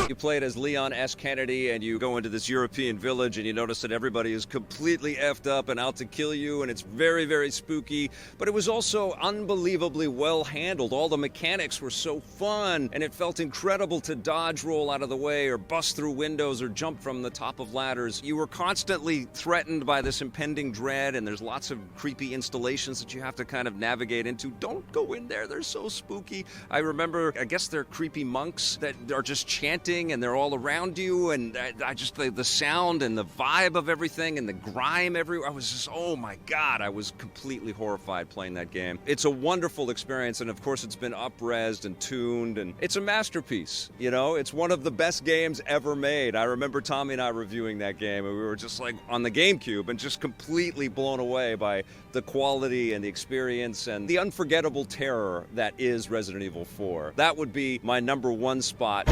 You play it as Leon S. Kennedy, and you go into this European village, and you notice that everybody is completely effed up and out to kill you, and it's very, very spooky, but it was also unbelievably well handled. All the mechanics were so fun, and it felt incredible to dodge roll out of the way, or bust through windows, or jump from the top of ladders. You were constantly threatened by this impending dread, and there's lots of creepy installations that you have to kind of navigate into. Don't go in there, they're so spooky. I remember, I guess they're creepy monks that are just chanting, and they're all around you, and I just, the sound and the vibe of everything, and the grime everywhere, I was just, oh my God, I was completely horrified playing that game. It's a wonderful experience, and of course it's been up-resed and tuned, and it's a masterpiece, you know? It's one of the best games ever made. I remember Tommy and I reviewing that game, and we were just like on the GameCube and just completely blown away by the quality and the experience and the unforgettable terror that is Resident Evil 4. That would be my number 1 spot.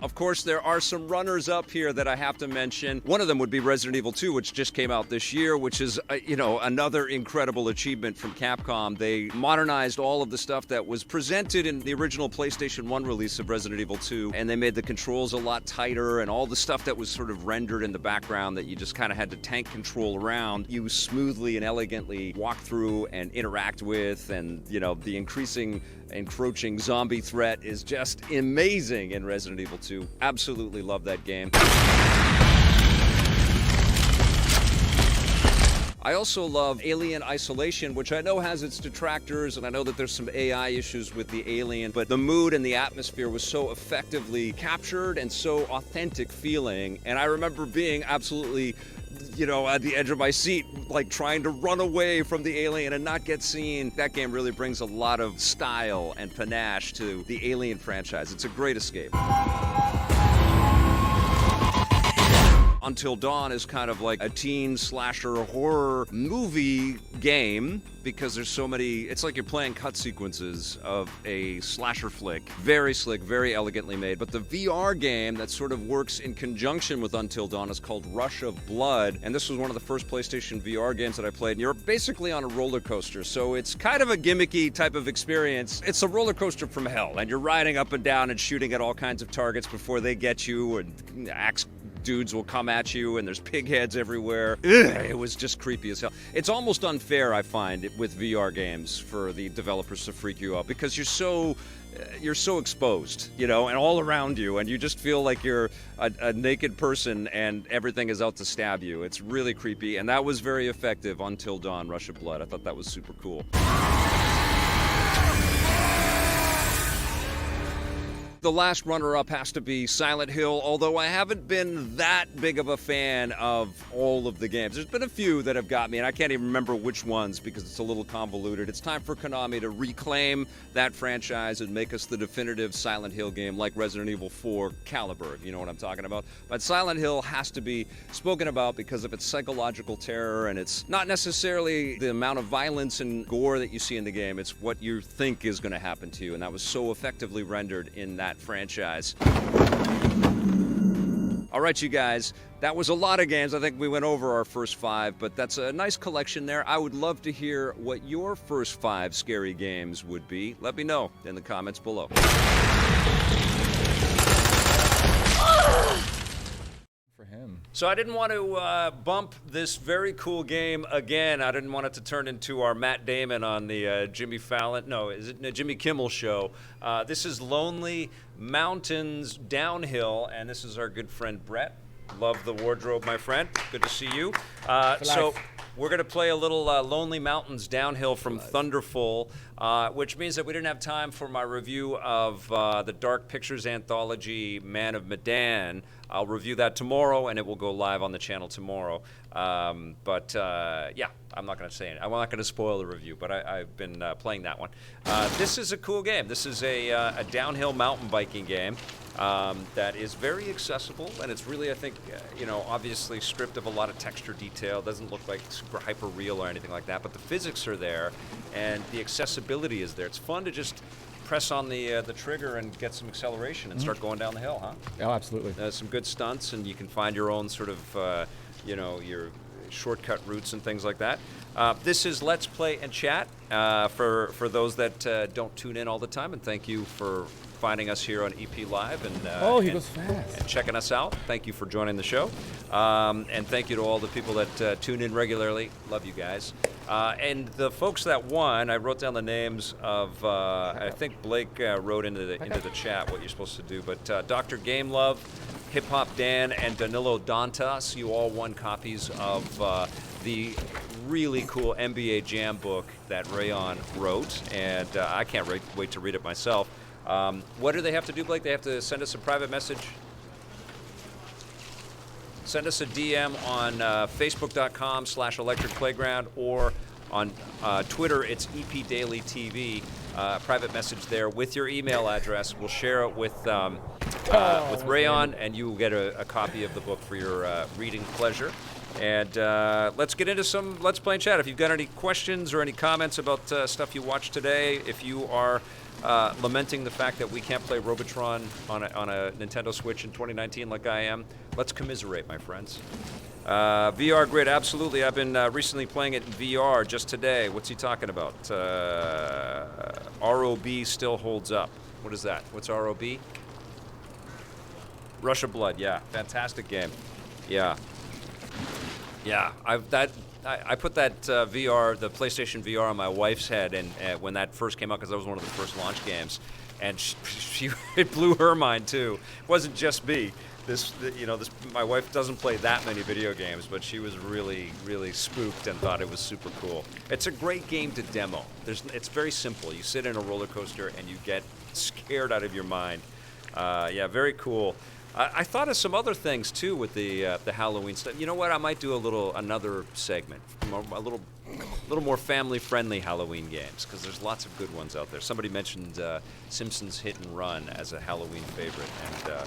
Of course, there are some runners up here that I have to mention. One of them would be Resident Evil 2, which just came out this year, which is, another incredible achievement from Capcom. They modernized all of the stuff that was presented in the original PlayStation 1 release of Resident Evil 2, and they made the controls a lot tighter, and all the stuff that was sort of rendered in the background that you just kind of had to tank control around, you smoothly and elegantly walk through and interact with, and, the encroaching zombie threat is just amazing in Resident Evil 2. Absolutely love that game. I also love Alien Isolation, which I know has its detractors, and I know that there's some AI issues with the alien, but the mood and the atmosphere was so effectively captured and so authentic feeling, and I remember being absolutely at the edge of my seat, like trying to run away from the alien and not get seen. That game really brings a lot of style and panache to the Alien franchise. It's a great escape. Until Dawn is kind of like a teen slasher horror movie game because there's so many, it's like you're playing cut sequences of a slasher flick. Very slick, very elegantly made. But the VR game that sort of works in conjunction with Until Dawn is called Rush of Blood. And this was one of the first PlayStation VR games that I played. And you're basically on a roller coaster. So it's kind of a gimmicky type of experience. It's a roller coaster from hell. And you're riding up and down and shooting at all kinds of targets before they get you, and axe dudes will come at you, and there's pig heads everywhere. Ugh, it was just creepy as hell. It's almost unfair, I find, with VR games for the developers to freak you out because you're so exposed, and all around you, and you just feel like you're a naked person and everything is out to stab you. It's really creepy, and that was very effective. Until Dawn, Rush of Blood. I thought that was super cool. the last runner-up has to be Silent Hill, although I haven't been that big of a fan of all of the games. There's been a few that have got me, and I can't even remember which ones because it's a little convoluted. It's time for Konami to reclaim that franchise and make us the definitive Silent Hill game like Resident Evil 4 Caliber, if you know what I'm talking about. But Silent Hill has to be spoken about because of its psychological terror, and it's not necessarily the amount of violence and gore that you see in the game. It's what you think is going to happen to you, and that was so effectively rendered in that franchise. All right, you guys, that was a lot of games. I think we went over our first 5, but that's a nice collection there. I would love to hear what your first 5 scary games would be. Let me know in the comments below. So I didn't want to bump this very cool game again. I didn't want it to turn into our Matt Damon on the Jimmy Kimmel show. This is Lonely Mountains Downhill, and this is our good friend Brett. Love the wardrobe, my friend. Good to see you. So we're going to play a little Lonely Mountains Downhill from Thunderful, which means that we didn't have time for my review of the Dark Pictures anthology Man of Medan. I'll review that tomorrow, and it will go live on the channel tomorrow. Yeah, I'm not going to say it. I'm not going to spoil the review, but I've been playing that one. This is a cool game. This is a downhill mountain biking game that is very accessible, and it's really, I think, obviously stripped of a lot of texture detail. It doesn't look like super hyper real or anything like that, but the physics are there, and the accessibility is there. It's fun to just press on the trigger and get some acceleration and start going down the hill, huh? Oh, absolutely. Some good stunts, and you can find your own sort of, your shortcut routes and things like that. This is Let's Play and Chat for those that don't tune in all the time, and thank you for finding us here on EP Live and goes fast. And checking us out. Thank you for joining the show, and thank you to all the people that tune in regularly. Love you guys. And the folks that won, I wrote down the names of. I think Blake wrote into the chat what you're supposed to do. But Dr. Game Love, Hip Hop Dan, and Danilo Dantas, you all won copies of the really cool NBA Jam book that Rayan wrote, and I can't wait to read it myself. What do they have to do, Blake? They have to send us a private message. Send us a DM on Facebook.com/Electric Playground, or on Twitter, it's EP Daily TV. Private message there with your email address. We'll share it with Rayan, and you will get a copy of the book for your reading pleasure. And let's get into some Let's Play and Chat. If you've got any questions or any comments about stuff you watched today, if you are lamenting the fact that we can't play Robotron on a Nintendo Switch in 2019 like I am, let's commiserate, my friends. VR Grid, absolutely. I've been recently playing it in VR just today. What's he talking about? ROB still holds up. What is that? What's ROB? Rush of Blood, yeah. Fantastic game. Yeah. Yeah, I put that VR, the PlayStation VR, on my wife's head, and when that first came out, because that was one of the first launch games, and it blew her mind too. It wasn't just me. My wife doesn't play that many video games, but she was really, really spooked and thought it was super cool. It's a great game to demo. It's very simple. You sit in a roller coaster and you get scared out of your mind. Yeah, very cool. I thought of some other things too with the Halloween stuff. You know what? I might do another segment, a little more family-friendly Halloween games, because there's lots of good ones out there. Somebody mentioned Simpsons Hit and Run as a Halloween favorite, and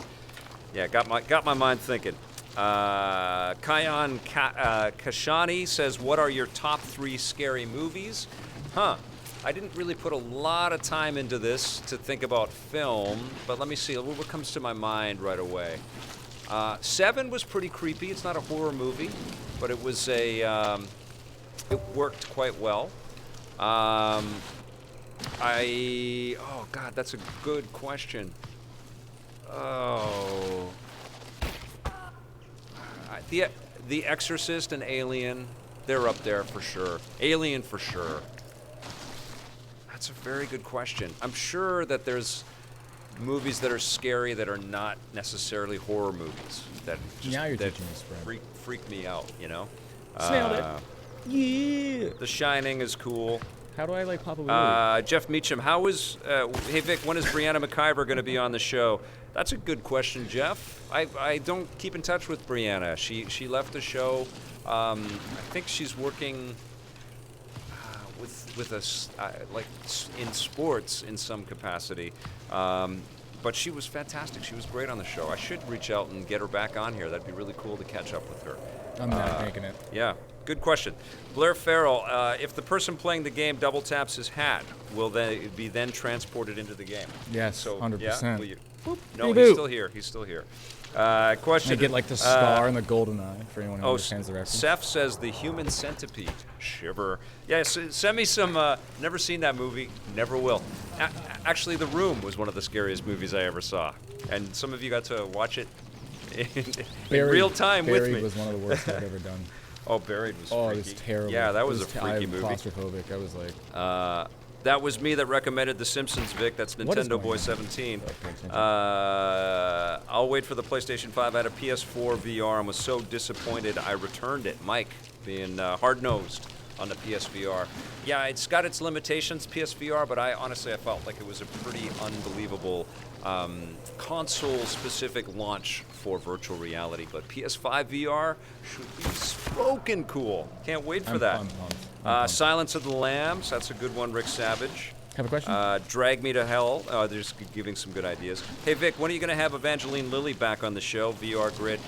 yeah, got my mind thinking. Kayan Kashani says, "What are your top 3 scary movies?" I didn't really put a lot of time into this to think about film, but let me see what comes to my mind right away. 7 was pretty creepy. It's not a horror movie, but it was it worked quite well. Oh God, that's a good question. Oh, The Exorcist and Alien, they're up there for sure. Alien for sure. That's a very good question. I'm sure that there's movies that are scary that are not necessarily horror movies that just now you're that teaching us, Brad. freak me out, you know? Nailed it. Yeah. The Shining is cool. How do I like Papa Willie? Jeff Meacham, hey Vic, when is Brianna McIver going to be on the show? That's a good question, Jeff. I don't keep in touch with Brianna. She left the show. I think she's working with us like in sports in some capacity. But she was fantastic. She was great on the show. I should reach out and get her back on here. That'd be really cool to catch up with her. I'm not making it. Yeah, good question. Blair Farrell, if the person playing the game double taps his hat, will they be then transported into the game? Yes, 100%. Yeah, will you? No, Reboot. he's still here. He's still here. Question. I get like the star and the golden eye for anyone who understands the reference. Seth says the human centipede. Shiver. Yeah, send me some. Never seen that movie. Never will. Actually, The Room was one of the scariest movies I ever saw, and some of you got to watch it in real time with me. Buried was one of the worst I've ever done. Oh, Buried was freaky. Oh, it was terrible. Yeah, that was a freaky I'm movie. claustrophobic. I was like... That was me that recommended The Simpsons, Vic. That's Nintendo Boy 17. I'll wait for the PlayStation 5. I had a PS4 VR and was so disappointed I returned it. Mike, being hard-nosed on the PSVR. Yeah, it's got its limitations, PSVR, but I felt like it was a pretty unbelievable console-specific launch for virtual reality. But PS5 VR should be smoking cool. Can't wait for that. Silence of the Lambs, that's a good one, Rick Savage. Have a question? Drag Me to Hell, they're just giving some good ideas. Hey Vic, when are you going to have Evangeline Lilly back on the show, VR Grid?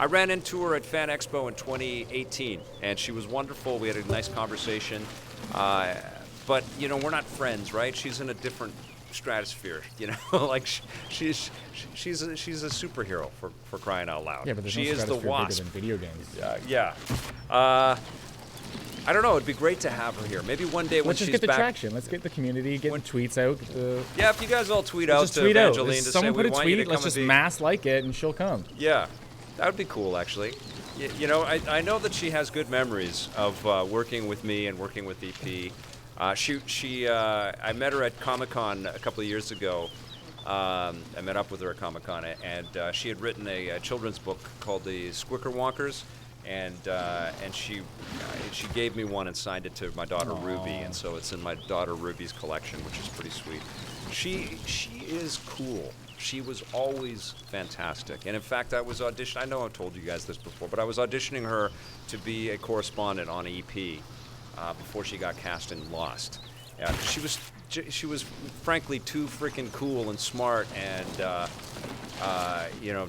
I ran into her at Fan Expo in 2018, and she was wonderful. We had a nice conversation. But, we're not friends, right? She's in a different stratosphere, like she's a superhero for crying out loud. Yeah, but there's she no is the stratosphere bigger Wasp. than video games. Yeah. I don't know. It'd be great to have her here. Maybe one day when Let's she's just get the back. traction. Let's get the community getting tweets out. Yeah, if you guys all tweet Let's out just to tweet out. Evangeline to say Someone we put a want you to tweet. come Let's just and be. mass like it, and she'll come. Yeah, that would be cool, actually. I know that she has good memories of working with me and working with EP. I met her at Comic-Con a couple of years ago. I met up with her at Comic-Con, and she had written a children's book called The Squicker Walkers, and she gave me one and signed it to my daughter Ruby, and so it's in my daughter Ruby's collection, which is pretty sweet. She is cool. She was always fantastic, and in fact, I was auditioning. I know I've told you guys this before, but I was auditioning her to be a correspondent on EP before she got cast in Lost. She was frankly too freaking cool and smart and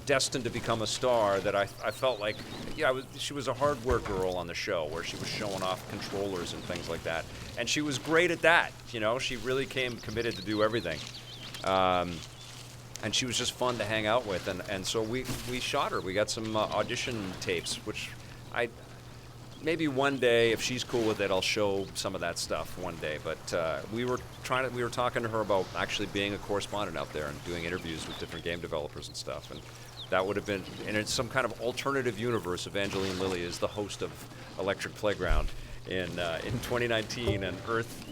destined to become a star that I felt like she was a hardware girl on the show where she was showing off controllers and things like that, and she was great at that. She really came committed to do everything, and she was just fun to hang out with, and so we shot her. We got some audition tapes, which maybe one day, if she's cool with it, I'll show some of that stuff one day. But we were talking to her about actually being a correspondent out there and doing interviews with different game developers and stuff. And that would have been, and it's some kind of alternative universe. Evangeline Lilly is the host of Electric Playground in 2019 and Earth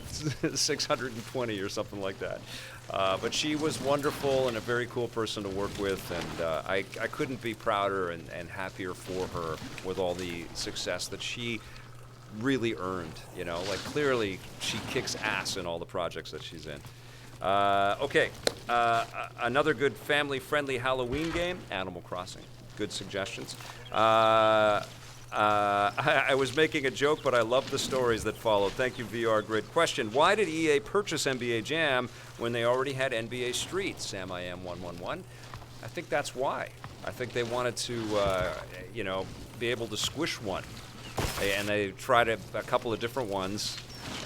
620 or something like that. But she was wonderful and a very cool person to work with, and I couldn't be prouder and happier for her with all the success that she really earned. Clearly she kicks ass in all the projects that she's in. Okay, another good family-friendly Halloween game, Animal Crossing. Good suggestions. I was making a joke, but I love the stories that followed. Thank you, VR Grid. Question: why did EA purchase NBA Jam when they already had NBA Street? Sam I Am 111. I think that's why. I think they wanted to, be able to squish one, and they tried a couple of different ones,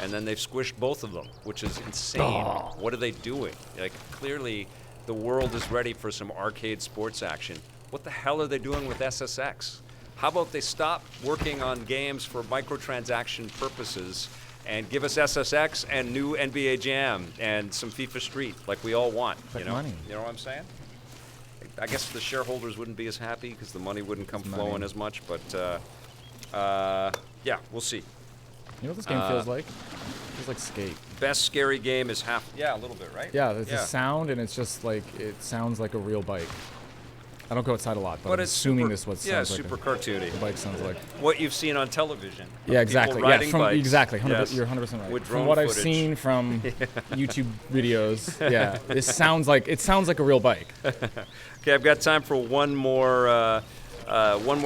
and then they've squished both of them, which is insane. Oh. What are they doing? Clearly, the world is ready for some arcade sports action. What the hell are they doing with SSX? How about they stop working on games for microtransaction purposes and give us SSX and new NBA Jam and some FIFA Street like we all want? Money. You know what I'm saying? I guess the shareholders wouldn't be as happy because the money wouldn't come flowing as much. But yeah, we'll see. You know what this game feels like? It feels like Skate. Best scary game is a little bit, right? Yeah, there's a sound, and it's just like, it sounds like a real bike. I don't go outside a lot, but I'm it's assuming super, this what yeah, sounds super like cartoony. the bike sounds like. What you've seen on television. Yeah, exactly. People riding bikes. Exactly. Yes. You're 100% right. With From drone what I've footage. seen from YouTube videos, yeah, it sounds like a real bike. Okay, I've got time for one more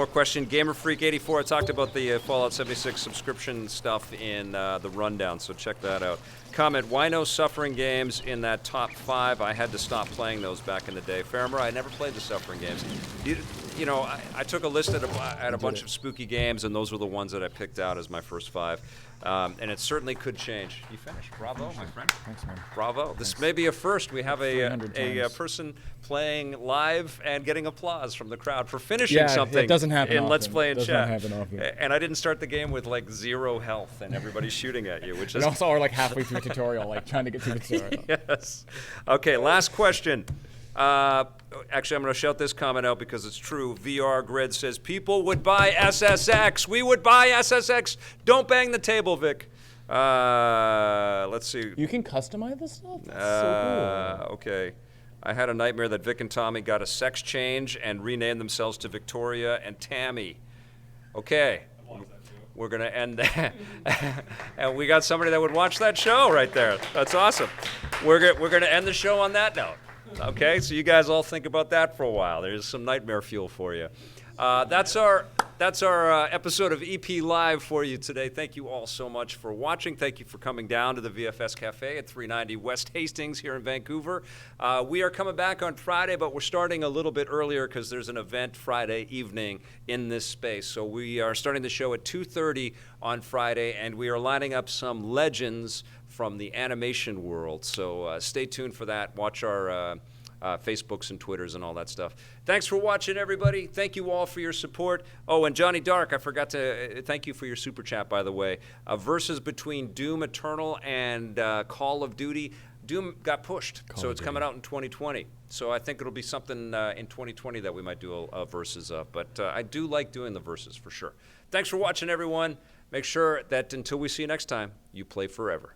question. Gamer Freak 84. I talked about the Fallout 76 subscription stuff in the rundown, so check that out. Comment: why no Suffering games in that top 5? I had to stop playing those back in the day. Faramir, I never played the Suffering games. You know, I took a list at a bunch of spooky games, and those were the ones that I picked out as my first 5. And it certainly could change. You finished. Bravo, my friend. Thanks, man. Bravo. This may be a first. We have a 300 person playing live and getting applause from the crowd for finishing something. It doesn't happen in often. Let's Play and Does Chat. not happen often. And I didn't start the game with like 0 health and everybody's shooting at you, which is And also, we're like halfway through a tutorial, like trying to get through the tutorial. yes. Okay, last question. Actually, I'm going to shout this comment out because it's true. VR Grid says, people would buy SSX. We would buy SSX. Don't bang the table, Vic. Let's see. You can customize this stuff? That's so cool. Okay. I had a nightmare that Vic and Tommy got a sex change and renamed themselves to Victoria and Tammy. Okay. We're going to end that. And we got somebody that would watch that show right there. That's awesome. We're going to end the show on that note. Okay, so you guys all think about that for a while. There's some nightmare fuel for you. That's our episode of EP Live for you today. Thank you all so much for watching. Thank you for coming down to the VFS Cafe at 390 West Hastings here in Vancouver. We are coming back on Friday, but we're starting a little bit earlier because there's an event Friday evening in this space. So we are starting the show at 2:30 on Friday, and we are lining up some legends from the animation world. So stay tuned for that. Watch our Facebooks and Twitters and all that stuff. Thanks for watching, everybody. Thank you all for your support. Oh, and Johnny Dark, I forgot to thank you for your super chat, by the way. Versus between Doom Eternal and Call of Duty. Doom got pushed, so it's coming out in 2020. So I think it'll be something in 2020 that we might do a versus of. But I do like doing the versus for sure. Thanks for watching, everyone. Make sure that until we see you next time, you play forever.